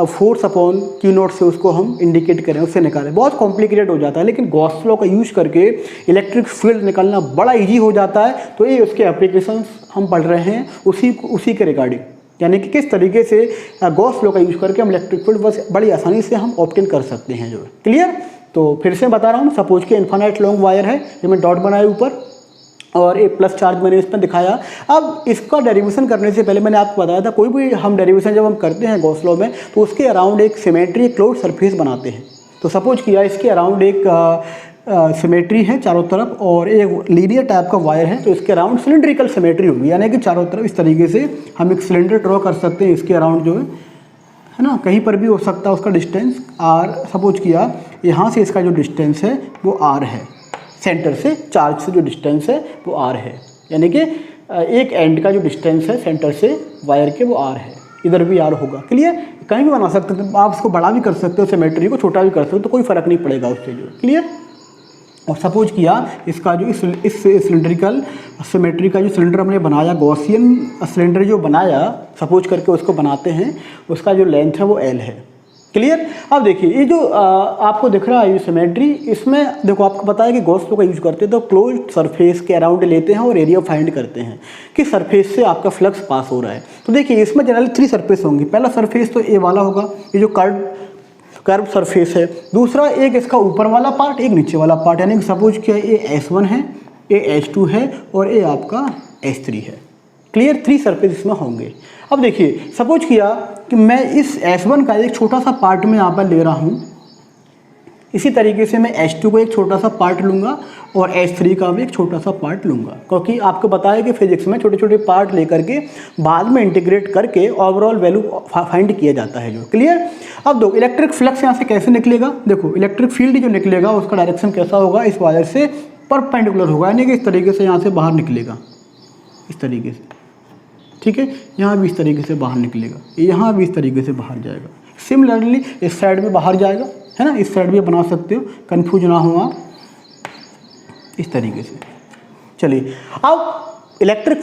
force upon q nought से उसको हम इंडिकेट करें, उससे निकालें, बहुत कॉम्प्लिकेटेड हो जाता है। लेकिन गॉस लॉ का यूज करके इलेक्ट्रिक फील्ड निकालना बड़ा इजी हो जाता है। तो ये उसके एप्लीकेशंस हम पढ़ रहे हैं उसी के रिगार्डिंग, यानी कि किस तरीके से गॉस लॉ का यूज करके हम इलेक्ट्रिक फील्ड बस बड़ी आसानी से हम ऑब्टेन कर सकते हैं जो है। क्लियर। तो फिर से बता रहा हूँ, सपोज के इन्फिनिट लॉन्ग वायर है, ये मैं डॉट बनाया ऊपर और एक प्लस चार्ज मैंने इस पर दिखाया। अब इसका डेरिवेशन करने से पहले मैंने आपको बताया था, कोई भी हम डेरिवेशन जब हम करते हैं गॉस लॉ में तो उसके अराउंड एक सिमेट्री, क्लोज सरफेस बनाते हैं। तो सपोज किया इसके अराउंड एक सिमेट्री है चारों तरफ और एक लीनियर टाइप का वायर है, तो इसके अराउंड सिलेंड्रिकल सिमेट्री होगी, यानी कि चारों तरफ इस तरीके से हम एक सिलेंडर ड्रॉ कर सकते हैं। इसके अराउंड जो है ना, कहीं पर भी हो सकता है उसका डिस्टेंस r, सपोज किया यहाँ से इसका जो डिस्टेंस है वो r है, सेंटर से चार्ज से जो डिस्टेंस है वो r है, यानी कि एक एंड का जो डिस्टेंस है सेंटर से वायर के वो r है, इधर भी r होगा। क्लियर। कहीं भी बना सकते हो आप, इसको बड़ा भी कर सकते हो सिमेट्री को, छोटा भी कर सकते हो, तो कोई फ़र्क नहीं पड़ेगा उससे जो। क्लियर। और सपोज किया इसका जो इस सिलेंड्रिकल सिमेट्री का जो सिलेंडर हमने बनाया, गॉसियन सिलेंडर जो बनाया सपोज करके उसको बनाते हैं, उसका जो लेंथ है वो L है, क्लियर। अब देखिए ये जो आपको दिख रहा है ये सिमेट्री, इसमें देखो आपको पता है कि गॉस लॉ का यूज करते हैं तो क्लोज सरफेस के अराउंड लेते हैं और एरिया फाइंड करते हैं कि सरफेस से आपका फ्लक्स पास हो रहा है। तो देखिए इसमें जनरली 3 सरफेस होंगी। पहला सरफेस तो ए वाला होगा, ये जो कर्व सरफेस है। दूसरा एक इसका ऊपर वाला पार्ट, एक नीचे वाला पार्ट, यानी कि सपोज किया ये S1 है, ये S2 है और ये आपका S3 है। क्लियर, 3 सरफेस इसमें होंगे। अब देखिए सपोज किया कि मैं इस S1 का एक छोटा सा पार्ट में यहाँ पर ले रहा हूँ, इसी तरीके से मैं S2 को एक छोटा सा पार्ट लूँगा और S3 का भी एक छोटा सा पार्ट लूँगा, क्योंकि आपको पता है कि फिजिक्स में छोटे छोटे पार्ट लेकर के बाद में इंटीग्रेट करके ओवरऑल वैल्यू फाइंड किया जाता है जो। क्लियर। अब दो इलेक्ट्रिक फ्लक्स यहाँ से कैसे निकलेगा, देखो इलेक्ट्रिक फील्ड जो निकलेगा उसका डायरेक्शन कैसा होगा, इस वायर से परपेंडिकुलर होगा, यानी कि इस तरीके से यहाँ से बाहर निकलेगा, इस तरीके से। ठीक है, यहाँ भी इस तरीके से बाहर निकलेगा, यहाँ भी इस तरीके से बाहर जाएगा। सिमिलरली इस साइड में बाहर जाएगा, है ना, इस साइड भी बना सकते हो, कंफ्यूज ना हो आप, इस तरीके से। चलिए अब इलेक्ट्रिक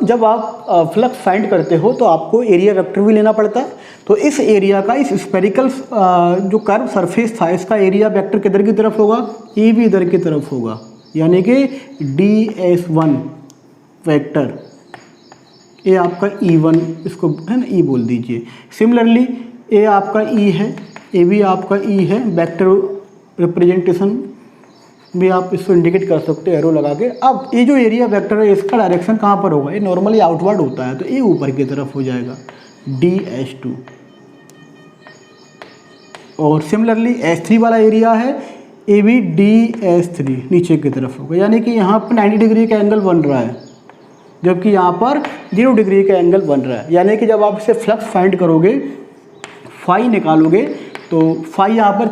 जब आप फ्लक्स फाइंड करते हो तो आपको एरिया वेक्टर भी लेना पड़ता है। तो इस एरिया का, इस स्फेरिकल जो कर्व सरफेस था, इसका एरिया वेक्टर किधर की तरफ होगा, ये भी इधर की तरफ होगा, यानी कि ds1 वेक्टर, ये आपका E1, इसको है ना E बोल दीजिए। सिमिलरली ये आपका E है, ये भी आपका E है, वेक्टर रिप्रेजेंटेशन भी आप इसको इंडिकेट कर सकते हो एरो लगा के। अब ये जो एरिया वेक्टर है इसका डायरेक्शन कहाँ पर होगा, ये नॉर्मली आउटवर्ड होता है, तो ये ऊपर की तरफ हो जाएगा ds2। और सिमिलरली S3 वाला एरिया है, ये भी ds3 नीचे की तरफ होगा, यानी कि यहाँ पर 90 डिग्री का एंगल बन रहा है, जबकि यहाँ पर 0 डिग्री का एंगल बन रहा है। यानी कि जब आप इसे फ्लक्स फाइंड करोगे, फाई निकालोगे, तो फाई यहाँ पर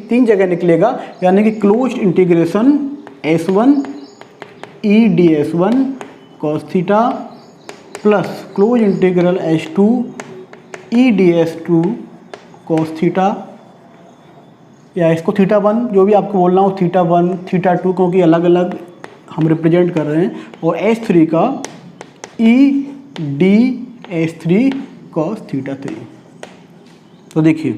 3 जगह निकलेगा, यानी कि closed integration S1 E ds1 cos theta plus close integral S2 E ds2 cos theta, या इसको θ1 जो भी आपको बोलना हो, θ1 θ2, क्योंकि अलग अलग हम रिप्रेजेंट कर रहे हैं, और S3 का E ds3 cos θ3। तो देखिए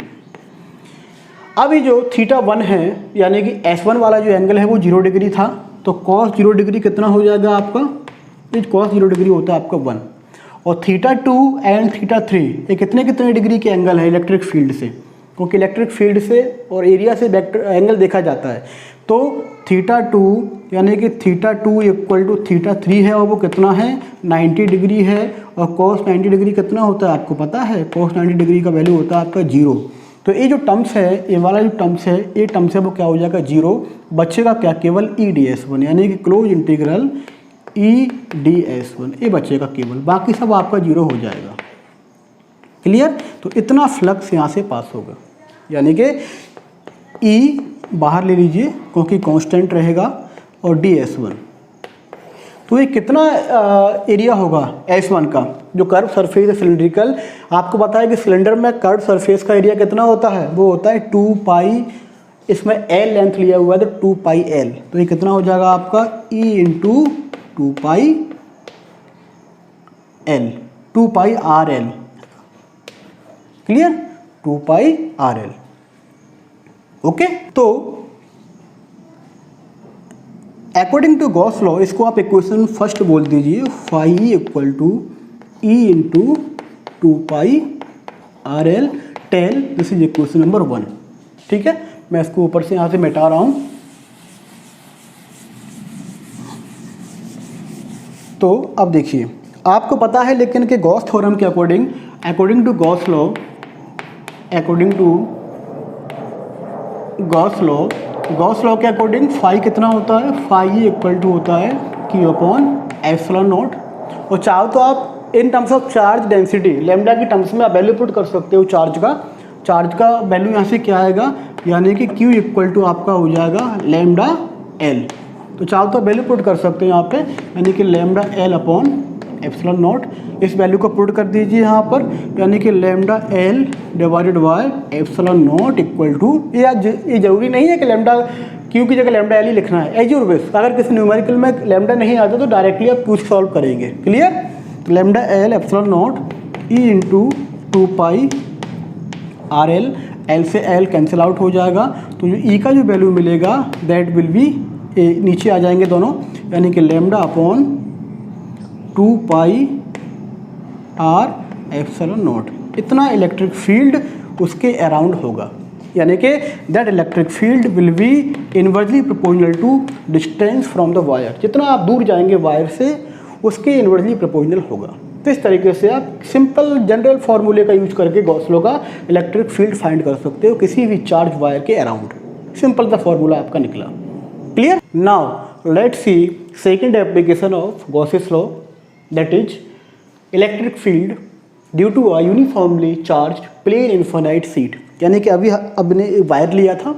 अब ये जो θ1 है, यानी कि S1 वाला जो एंगल है वो 0 डिग्री था, तो cos 0 डिग्री कितना हो जाएगा आपका, ये cos 0 डिग्री होता है आपका 1, और θ2 एंड θ3 ये कितने डिग्री के एंगल है इलेक्ट्रिक फील्ड से, क्योंकि इलेक्ट्रिक फील्ड से और एरिया से वेक्टर एंगल देखा जाता है। तो θ2 यानी कि θ2 इक्वल टू θ3 है, और वो कितना है 90 डिग्री है, और cos 90 डिग्री कितना होता है आपको पता है, cos 90 डिग्री का वैल्यू होता है आपका 0। तो ये जो टर्म्स है, ये वाला जो टर्म्स है, ये टर्म्स है वो क्या हो जाएगा 0, बचेगा क्या, केवल E ds1, यानी कि क्लोज इंटीग्रल E ds1, ये बचेगा केवल, बाकी सब आपका 0 हो जाएगा। क्लियर। तो इतना फ्लक्स यहाँ से पास होगा, यानी कि E बाहर ले लीजिए क्योंकि कांस्टेंट रहेगा, और ds1, तो ये कितना एरिया होगा S1 का, जो कर्व सरफेस है सिलेंड्रिकल। आपको पता है कि सिलेंडर में कर्व सरफेस का एरिया कितना होता है, वो होता है 2 पाई, इसमें L लेंथ लिया हुआ है तो 2 पाई L, तो ये कितना हो जाएगा आपका E into 2 pi L, 2 pi RL। Clear, 2 pi RL। Okay, तो अकॉर्डिंग टू गॉस लॉ, इसको आप इक्वेशन फर्स्ट बोल दीजिए, phi equal to E into 2 pi RL टेल, दिस इज इक्वेशन नंबर 1। ठीक है, मैं इसको ऊपर से यहाँ से मिटा रहा हूँ। तो अब देखिए आपको पता है लेकिन कि गॉस थ्योरम के according, according to Gauss law, according to Gauss law के अकॉर्डिंग फाई कितना होता है, फाई इक्वल टू होता है Q अपॉन एप्सिलॉन नॉट। और चाहो तो आप इन terms of charge density lambda की टर्म्स में आप वैल्यू पुट कर सकते हो, चार्ज का वैल्यू यहाँ से क्या आएगा, यानी कि Q इक्वल टू आपका हो जाएगा लैम्डा L। तो चाहो तो वैल्यू पुट कर सकते हो यहाँ पे, यानी कि lambda L upon epsilon naught, इस वैल्यू को पुट कर दीजिए यहाँ पर, यानी कि lambda L divided by epsilon naught equal to, ये जरूरी नहीं है कि लैम्डा Q की जगह लैम्डा L ही लिखना है, एज योर विश। अगर किसी न्यूमेरिकल में लैम्डा नहीं आता तो डायरेक्टली आप Q सॉल्व करेंगे। Clear, lambda L epsilon not E into 2 pi RL L से एल कैंसिल आउट हो जाएगा, तो जो ई का जो वैल्यू मिलेगा दैट विल बी, नीचे आ जाएंगे दोनों, यानी कि lambda upon 2 pi r epsilon naught, इतना इलेक्ट्रिक फील्ड उसके अराउंड होगा। यानी कि that electric field will be inversely proportional to distance from the wire, जितना आप दूर जाएंगे वायर से उसके इनवर्सली प्रोपोर्शनल होगा। तो इस तरीके से आप सिंपल जनरल फार्मूले का यूज करके गॉस लॉ का इलेक्ट्रिक फील्ड फाइंड कर सकते हो किसी भी चार्ज वायर के अराउंड। सिंपल सा फार्मूला आपका निकला। Clear? Now let's see second application of Gauss's law, that is electric field due to a uniformly charge plane infinite sheet. यानी कि अभी आपने एक वायर लिया था,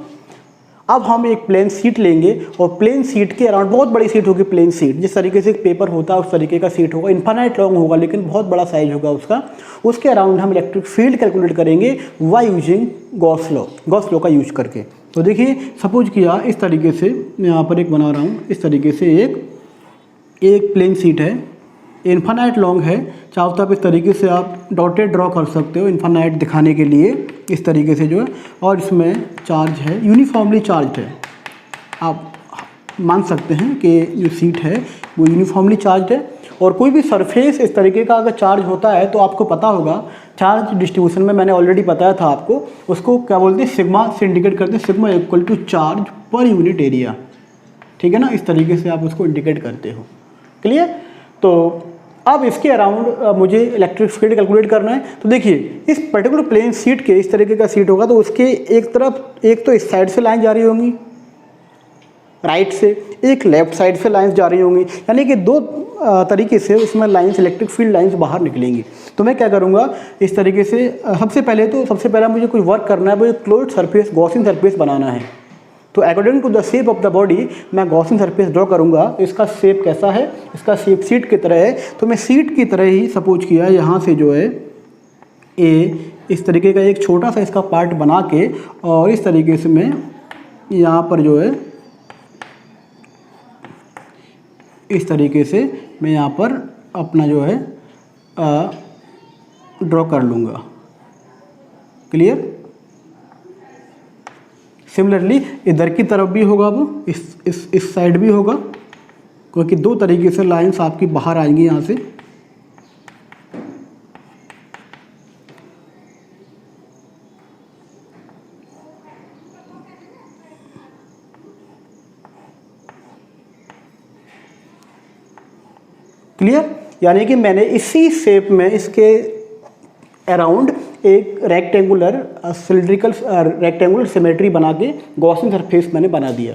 अब हम एक प्लेन शीट लेंगे और प्लेन शीट के अराउंड, बहुत बड़ी शीट होगी प्लेन शीट, जिस तरीके से एक पेपर होता है उस तरीके का शीट होगा, इनफाइनाइट लॉन्ग होगा लेकिन बहुत बड़ा साइज होगा उसका, उसके अराउंड हम इलेक्ट्रिक फील्ड कैलकुलेट करेंगे वाई यूजिंग गॉस लॉ का यूज करके। तो देखिए सपोज किया इस तरीके से, मैं यहाँ पर एक बना रहा हूँ, इस तरीके से एक प्लेन शीट है, इनफाइनाइट लॉन्ग है, चाहो तो आप इस तरीके से आप डॉटेड ड्रॉ कर सकते हो इनफाइनाइट दिखाने के लिए, इस तरीके से जो है, और इसमें चार्ज है, यूनिफॉर्मली चार्ज है। आप मान सकते हैं कि जो सीट है वो यूनिफॉर्मली चार्ज है, और कोई भी सरफेस इस तरीके का अगर चार्ज होता है तो आपको पता होगा, चार्ज डिस्ट्रीब्यूशन में मैंने ऑलरेडी बताया था आपको, उसको क्या बोलते हैं, सिग्मा से इंडिकेट करते हैं, sigma equal to charge per unit area. ठीक है ना, इस तरीके से आप उसको इंडिकेट करते हो। क्लियर? तो अब इसके अराउंड मुझे इलेक्ट्रिक फील्ड कैलकुलेट करना है। तो देखिए इस पर्टिकुलर प्लेन शीट के, इस तरीके का शीट होगा तो उसके एक तरफ, एक तो इस साइड से लाइन जा रही होंगी राइट से, एक लेफ्ट साइड से लाइंस जा रही होंगी, यानी कि दो तरीके से इसमें लाइंस, इलेक्ट्रिक फील्ड लाइंस बाहर निकलेंगी। तो मैं क्या करूँगा इस तरीके से, सबसे पहले मुझे कुछ वर्क करना है, वो एक क्लोज्ड सरफेस, गॉसियन सरफेस बनाना है। तो according to the shape of the body मैं गॉसियन सरफेस ड्रॉ करूंगा। इसका शेप कैसा है, इसका शेप सीट की तरह है, तो मैं सीट की तरह ही सपोज किया यहाँ से जो है इस तरीके का एक छोटा सा इसका पार्ट बना के, और इस तरीके से मैं यहाँ पर जो है इस तरीके से मैं यहाँ पर अपना जो है ड्रॉ कर लूँगा। क्लियर? सिमिलरली इधर की तरफ भी होगा, वो इस साइड भी होगा, क्योंकि दो तरीके से लाइंस आपकी बाहर आएंगी यहाँ से। क्लियर? यानी कि मैंने इसी शेप में इसके अराउंड एक रेक्टेंगुलर सिलिंड्रिकल रेक्टेंगुलर सिमेट्री बना के गॉसियन सरफेस मैंने बना दिया।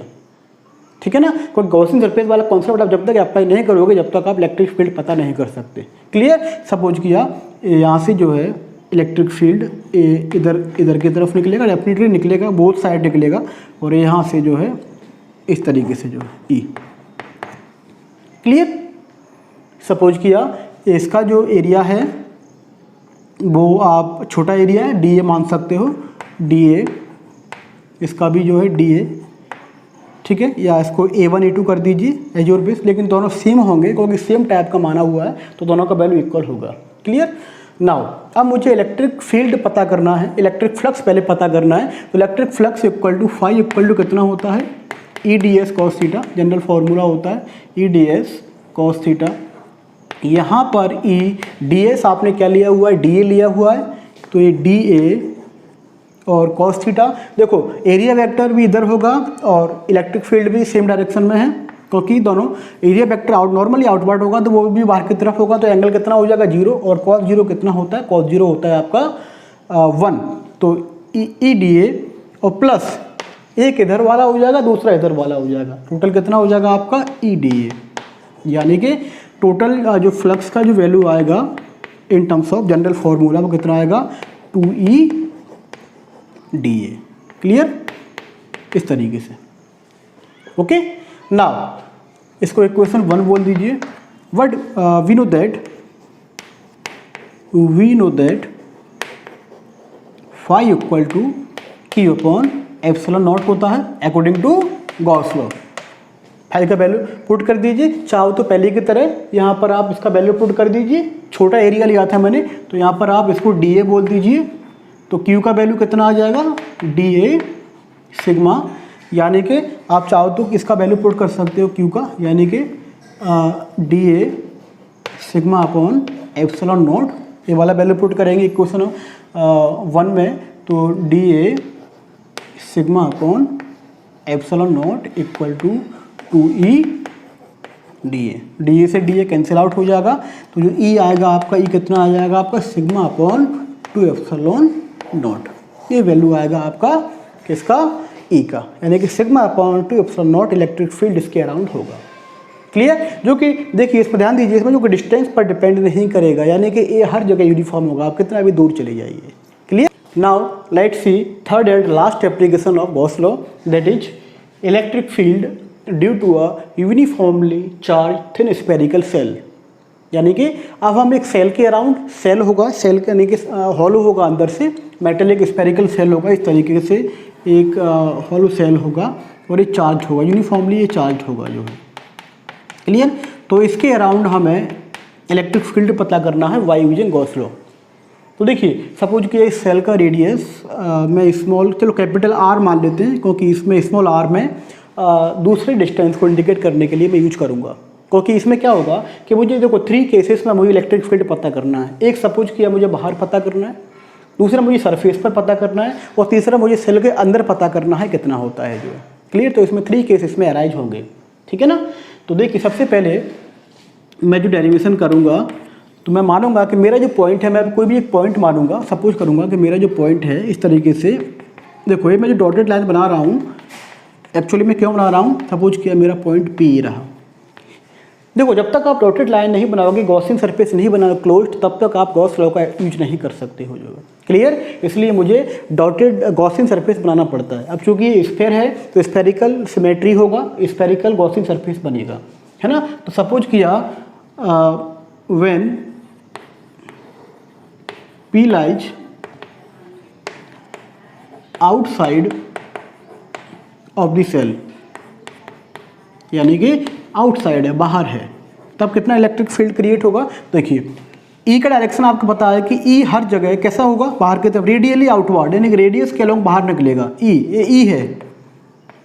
ठीक है ना, कोई गॉसियन सरफेस वाला कॉन्सेप्ट आप जब तक अप्लाई नहीं करोगे, जब तक आप इलेक्ट्रिक फील्ड पता नहीं कर सकते। क्लियर? सपोज किया यहाँ से जो है इलेक्ट्रिक फील्ड इधर की तरफ निकलेगा, डेफिनेटली निकलेगा, बोथ साइड निकलेगा, और यहाँ से जो है इस तरीके से जो है ई। क्लियर? सपोज किया इसका जो एरिया है वो आप छोटा एरिया है, डी ए मान सकते हो, डी ए, इसका भी जो है डी ए, ठीक है, या इसको A1 A2 कर दीजिए एज योर बेस, लेकिन दोनों सेम होंगे क्योंकि सेम टाइप का माना हुआ है, तो दोनों का वैल्यू इक्वल होगा। क्लियर? नाउ अब मुझे इलेक्ट्रिक फील्ड पता करना है, इलेक्ट्रिक फ्लक्स पहले पता करना है। तो electric flux equal to phi equal to कितना होता है, E D S cos theta, general formula होता है E D S cos theta. यहाँ पर ई डी एस आपने क्या लिया हुआ है, डी ए लिया हुआ है, तो ये डी ए और कॉस थीटा, देखो एरिया वेक्टर भी इधर होगा और इलेक्ट्रिक फील्ड भी सेम डायरेक्शन में है, क्योंकि दोनों एरिया वेक्टर नॉर्मली आउटवर्ड होगा तो वो भी बाहर की तरफ होगा, तो एंगल कितना हो जाएगा 0, और कॉस 0 कितना होता है, कॉस 0 होता है आपका 1, तो ई डी ए और प्लस एक इधर वाला हो जाएगा, दूसरा इधर वाला हो जाएगा, टोटल कितना हो जाएगा आपका ई डी ए। यानी कि टोटल जो फ्लक्स का जो वैल्यू आएगा इन टर्म्स ऑफ जनरल फॉर्मूला वो कितना आएगा 2E DA। क्लियर? इस तरीके से। ओके, नाउ इसको इक्वेशन 1 बोल दीजिए। What we know that phi equal to Q upon epsilon naught होता है according to Gauss law. Phi का वैल्यू पुट कर दीजिए, चाहो तो पहले की तरह यहाँ पर आप इसका वैल्यू पुट कर दीजिए। छोटा एरिया लिया था मैंने, तो यहाँ पर आप इसको DA बोल दीजिए, तो क्यू का वैल्यू कितना आ जाएगा, डी ए सिग्मा, यानी कि आप चाहो तो इसका वैल्यू पुट कर सकते हो क्यू का, यानी कि D A sigma upon epsilon naught, ये वाला वैल्यू पुट करेंगे इक्वेशन 1 में, तो D A sigma upon epsilon naught equal to 2E D A से डी ए कैंसिल आउट हो जाएगा, तो जो ई आएगा आपका, ई कितना आ जाएगा आपका, सिग्मा अपॉन 2 एप्सिलॉन नॉट, ये वैल्यू आएगा आपका किसका, ई का, यानी कि sigma upon 2 epsilon not electric field इसके अराउंड होगा। क्लियर, जो कि देखिए इसमें ध्यान दीजिए, इसमें जो डिस्टेंस पर डिपेंड नहीं करेगा, यानी कि ये हर जगह यूनिफॉर्म होगा, आप कितना भी दूर चले जाइए। Clear, now let's see third and last application of Gauss law, that is electric field due to a uniformly charge thin spherical shell. यानी कि अब हम एक सेल के अराउंड, सेल होगा, सेल के यानी कि हॉलो होगा, अंदर से मेटेलिक स्फेरिकल सेल होगा, इस तरीके से एक हॉलो सेल होगा और ये चार्ज होगा, यूनिफॉर्मली ये चार्ज होगा जो है। क्लियर, तो इसके अराउंड हमें इलेक्ट्रिक फील्ड पता करना है बाय यूजिंग गॉस लॉ। तो देखिए सपोज कि इस सेल का रेडियस मैं स्मॉल, चलो कैपिटल आर मान लेते हैं, क्योंकि इसमें स्मॉल आर में दूसरे डिस्टेंस को इंडिकेट करने के लिए मैं यूज करूँगा, क्योंकि इसमें क्या होगा कि मुझे देखो 3 केसेस में मुझे इलेक्ट्रिक फील्ड पता करना है। एक सपोज किया मुझे बाहर पता करना है, दूसरा मुझे सरफेस पर पता करना है, और तीसरा मुझे सेल के अंदर पता करना है कितना होता है जो है। क्लियर, तो इसमें 3 केसेस में अराइज होंगे, ठीक है ना। तो देखिए सबसे पहले मैं जो डेरिवेशन करूँगा, तो मैं मानूंगा कि मेरा जो पॉइंट है, मैं कोई भी एक पॉइंट मानूंगा, सपोज करूँगा कि मेरा जो पॉइंट है इस तरीके से, देखो ये मैं जो डॉटेड लाइन बना रहा हूँ, एक्चुअली मैं क्यों बना रहा हूँ, सपोज किया मेरा पॉइंट पी रहा। देखो जब तक आप डॉटेड लाइन नहीं बनाओगे, गॉसियन सरफेस नहीं बनाओगे क्लोज्ड, तब तक आप गॉस लॉ का यूज नहीं कर सकते हो जो। क्लियर, इसलिए मुझे डॉटेड गॉसियन सरफेस बनाना पड़ता है। अब चूंकि ये स्फेयर है तो स्फेरिकल सिमेट्री होगा, स्फेरिकल गॉसियन सरफेस बनेगा, है ना। तो सपोज किया when P lies outside of the shell, यानी कि आउटसाइड है, बाहर है, तब कितना इलेक्ट्रिक फील्ड क्रिएट होगा। देखिए ई का डायरेक्शन आपको पता है कि ई हर जगह कैसा होगा, बाहर की तरफ, रेडियली आउटवर्ड, यानी कि रेडियस के अलोंग बाहर निकलेगा। ये ई है,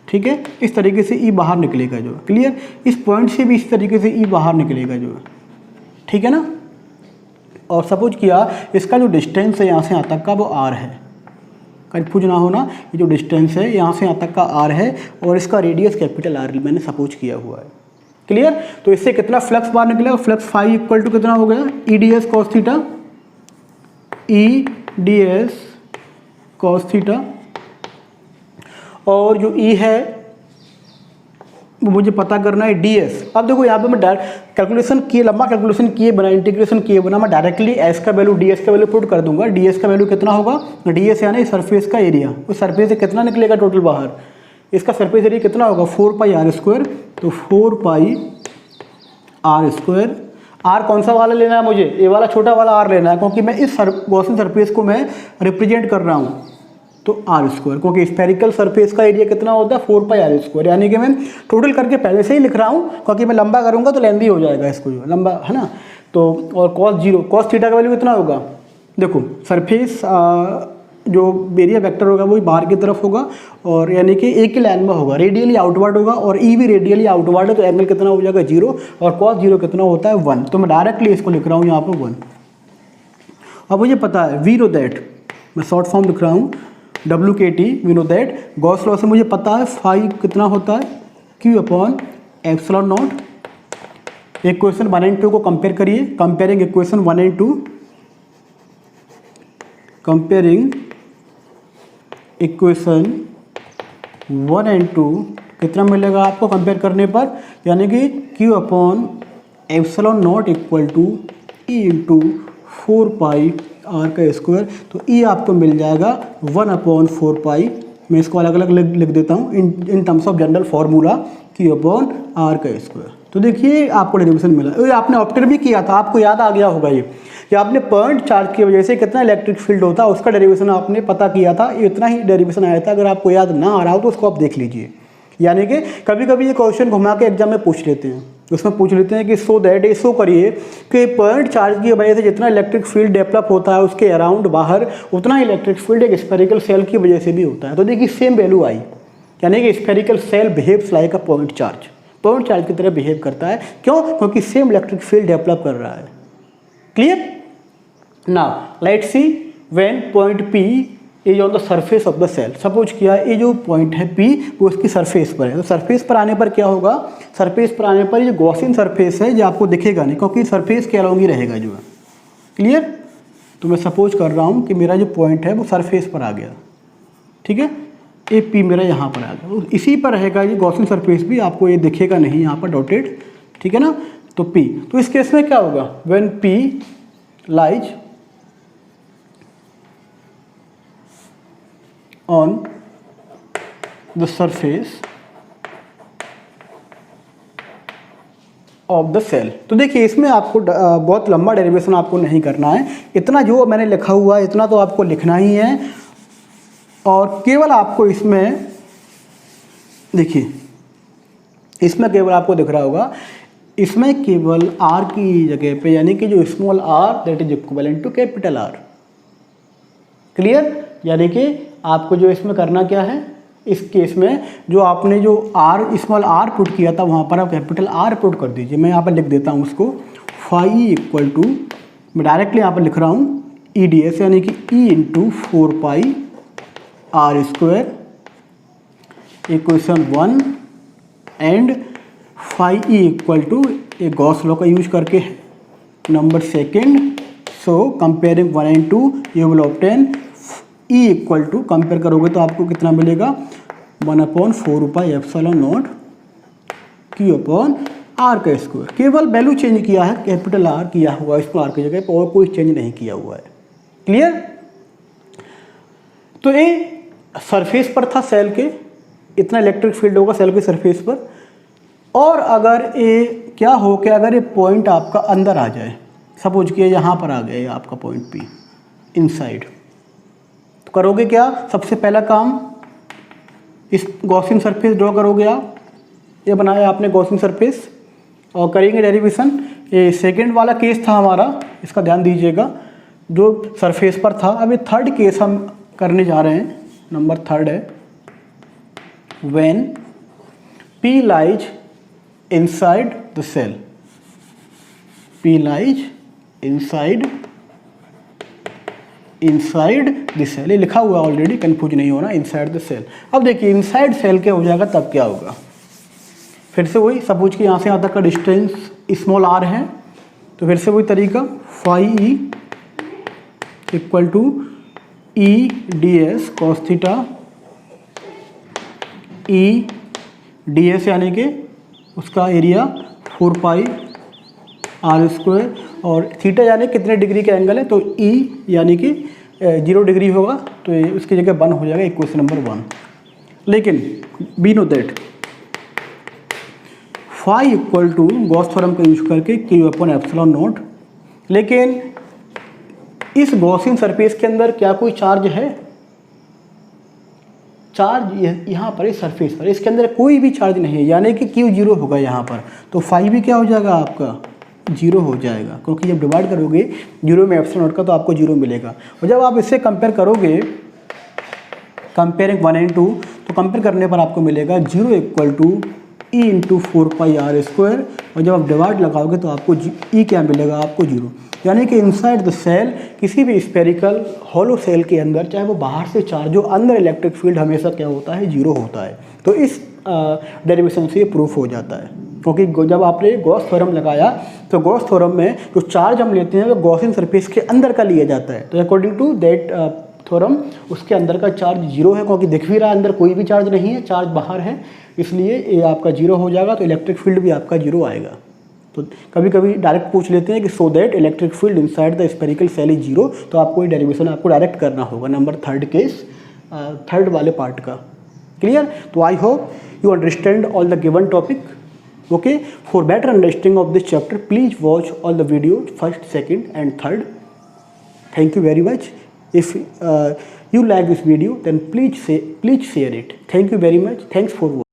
ठीक है, इस तरीके से ई बाहर निकलेगा जो। क्लियर, इस पॉइंट से भी इस तरीके से ई बाहर निकलेगा जो, ठीक है ना। और सपोज किया इसका जो डिस्टेंस है यहाँ से यहाँ तक का वो आर है, कंफ्यूज ना होना, ये जो डिस्टेंस है यहाँ से यहाँ तक का आर है, और इसका रेडियस कैपिटल आर मैंने सपोज किया हुआ है। क्लियर, तो इससे कितना फ्लक्स बाहर निकलेगा, फ्लक्स फाई इक्वल टू कितना हो गया, E D S cos theta, E D S cos theta, और जो ई है वो मुझे पता करना है डी एस। अब देखो यहाँ पे मैं डायरेक्ट कैलकुलेशन किए, लंबा कैलकुलेशन किए बना, इंटीग्रेशन किए बना, मैं डायरेक्टली एस का वैल्यू डी एस का वैल्यू पुट कर दूंगा। डी एस का वैल्यू कितना होगा, डी एस यानी सरफेस का एरिया, उस सरफेस से कितना निकलेगा टोटल बाहर, इसका सरफेस एरिया कितना होगा 4 पाई आर स्क्वायर, तो 4 पाई आर स्क्वायर। आर कौन सा वाला लेना है मुझे, ये वाला छोटा वाला आर लेना है, क्योंकि मैं इस गॉसियन सरफेस को मैं रिप्रेजेंट कर रहा हूँ, तो आर स्क्वायर, क्योंकि स्फेरिकल सरफेस का एरिया कितना होता है 4 पाई आर स्क्वायर, यानी कि मैं टोटल करके पहले से ही लिख रहा हूँ, क्योंकि मैं लंबा करूँगा तो लेंदी हो जाएगा इसको जो लंबा, है ना। तो और कॉस जीरो, कॉस थीटा का वैल्यू कितना होगा, देखो सरफेस जो एरिया वेक्टर होगा वो बाहर की तरफ होगा, और यानी कि एक ही लाइन में होगा, रेडियली आउटवर्ड होगा, और ई भी रेडियली आउटवर्ड है, तो एंगल कितना हो जाएगा 0, और कॉस जीरो कितना होता है 1। तो मैं डायरेक्टली इसको लिख रहा हूँ यहाँ पर 1। अब मुझे पता है वी नो दैट, मैं शॉर्ट फॉर्म लिख रहा हूँ WKT, we know that, Gauss law से मुझे पता है फाई कितना होता है Q upon epsilon naught. Equation 1 and 2 को कंपेयर करिए, comparing equation 1 and 2, comparing equation 1 and 2 कितना मिलेगा आपको कंपेयर करने पर, यानी कि Q upon epsilon naught equal to E into 4 pi r का स्क्वायर। तो E आपको मिल जाएगा 1 अपॉन 4 पाई, मैं इसको अलग अलग लिख देता हूँ in terms of general formula, Q upon are का स्क्वायर। तो देखिए आपको डेरिवेशन मिला, ये आपने ऑप्टर भी किया था, आपको याद आ गया होगा ये आपने पॉइंट चार्ज की वजह से कितना इलेक्ट्रिक फील्ड होता है उसका डेरिवेशन आपने पता किया था, इतना ही डेरिवेशन आया था। अगर आपको याद ना आ रहा हो तो उसको आप देख लीजिए, यानी कि कभी कभी ये क्वेश्चन घुमा के एग्जाम में पूछ लेते हैं। उसमें पूछ लेते हैं कि सो दैट ये शो करिए कि पॉइंट चार्ज की वजह से जितना इलेक्ट्रिक फील्ड डेवलप होता है उसके अराउंड बाहर, उतना ही इलेक्ट्रिक फील्ड एक स्फेरिकल सेल की वजह से भी होता है। तो देखिए सेम वैल्यू आई, यानी कि spherical shell behaves like a point charge की तरह बिहेव करता है। क्यों? क्योंकि सेम इलेक्ट्रिक फील्ड डेवलप कर रहा है। Clear? Now let's see when point P is on the surface of the shell. Suppose किया ये जो पॉइंट है P वो इसकी सरफेस पर है, तो सरफेस पर आने पर क्या होगा, सरफेस पर आने पर ये गॉसियन सरफेस है जो आपको दिखेगा नहीं, क्योंकि सरफेस के अलोंग ही रहेगा जो है। क्लियर? तो मैं सपोज कर रहा हूँ कि मेरा जो पॉइंट है वो सरफेस पर आ गया, ठीक है, ये P मेरा यहाँ पर आ गया, तो इसी पर रहेगा ये गॉसियन सरफेस भी, आपको ये दिखेगा नहीं यहाँ पर डॉटेड, ठीक है ना। तो P, तो इस केस में क्या होगा, when P lies on the surface of the cell। तो देखिए इसमें आपको बहुत लंबा डेरिवेशन आपको नहीं करना है, इतना जो मैंने लिखा हुआ है इतना तो आपको लिखना ही है। और केवल आपको इसमें देखिए, इसमें केवल आपको दिख रहा होगा, इसमें केवल R की जगह पे, यानी कि जो small r that is equivalent to capital R। Clear? यानी कि आपको जो इसमें करना क्या है, इस केस में जो आपने जो r स्मॉल r पुट किया था वहाँ पर आप कैपिटल R पुट कर दीजिए। मैं यहाँ पर लिख देता हूँ उसको, फाई इक्वल टू, मैं डायरेक्टली यहाँ पर लिख रहा हूँ EDS, यानी कि E into 4 pi R² equation 1 and phi E equal to, ये गॉस लॉ का यूज करके number second. So comparing 1 and 2 you will obtain E equal to, compare करोगे तो आपको कितना मिलेगा, 1/4 pi epsilon naught Q upon R का square. केवल वैल्यू चेंज किया है, कैपिटल R किया हुआ इसको R की जगह पर, और कोई चेंज नहीं किया हुआ है। क्लियर? तो ये सरफेस पर था सेल के, इतना इलेक्ट्रिक फील्ड होगा सेल के सरफेस पर। और अगर ये क्या हो कि अगर ये पॉइंट आपका अंदर आ जाए, सपोज किया यहाँ पर आ गया आपका पॉइंट P इनसाइड, तो करोगे क्या, सबसे पहला काम इस गॉसियन सरफेस ड्रॉ करोगे आप, ये बनाया आपने गॉसियन सरफेस, और करेंगे डेरिवेशन। ये सेकंड वाला केस था हमारा, इसका ध्यान दीजिएगा, जो सरफेस पर था। अब ये थर्ड केस हम करने जा रहे हैं, नंबर थर्ड है, when P lies inside the shell. P lies inside the shell, ये लिखा हुआ ऑलरेडी, कंफ्यूज नहीं होना, इनसाइड द सेल। अब देखिए इनसाइड सेल क्या हो जाएगा, तब क्या होगा, फिर से वही, सपोज कि यहाँ से यहाँ तक का डिस्टेंस स्मॉल r है, तो फिर से वही तरीका, phi E equal to EDS cos theta, EDS यानी कि उसका एरिया 4 पाई R², और थीटा यानी कितने डिग्री का एंगल है, तो E यानी कि 0 डिग्री होगा, तो ये उसकी जगह 1 हो जाएगा, इक्वेशन नंबर 1। लेकिन we know that phi equal to Gauss theorem का यूज करके Q अपॉन एप्सिलॉन नॉट। लेकिन इस गॉसियन सरफेस के अंदर क्या कोई चार्ज है, चार्ज यहाँ पर इस सरफेस पर, इसके अंदर कोई भी चार्ज नहीं है, यानी कि Q 0 होगा यहाँ पर, तो फाई भी क्या हो जाएगा आपका, 0 हो जाएगा, क्योंकि जब डिवाइड करोगे 0 में एप्सिलॉन नॉट का तो आपको 0 मिलेगा। और जब आप इससे कंपेयर करोगे, कंपेयरिंग 1 and 2, तो कंपेयर करने पर आपको मिलेगा 0 equal to E into 4 pi R², और जब आप डिवाइड लगाओगे तो आपको E क्या मिलेगा, आपको 0। यानी कि इनसाइड द सेल, किसी भी स्फेरिकल हॉलो सेल के अंदर, चाहे वो बाहर से चार्ज हो, अंदर इलेक्ट्रिक फील्ड हमेशा क्या होता है, 0 होता है। तो इस डेरिवेशन से ये प्रूफ हो जाता है, क्योंकि जब आपने गॉस थ्योरम लगाया तो गॉस थ्योरम में जो चार्ज हम लेते हैं वो गॉसियन सरफेस के अंदर का लिया जाता है। तो अकॉर्डिंग टू दैट थ्योरम उसके अंदर का चार्ज 0 है, क्योंकि दिख भी रहा है अंदर कोई भी चार्ज नहीं है, चार्ज बाहर है, इसलिए ये आपका 0 हो जाएगा, तो इलेक्ट्रिक फील्ड भी आपका 0 आएगा। तो कभी कभी डायरेक्ट पूछ लेते हैं कि so that electric field inside the spherical shell is 0, तो आपको ये डेरिवेशन आपको डायरेक्ट करना होगा नंबर थर्ड केस, थर्ड वाले पार्ट का। क्लियर? तो I hope you understand all the given topic. Okay, for better understanding of this chapter, please watch all the videos first, second and third. Thank you very much. If you like this video, then please share it. Thank you very much. Thanks for watching.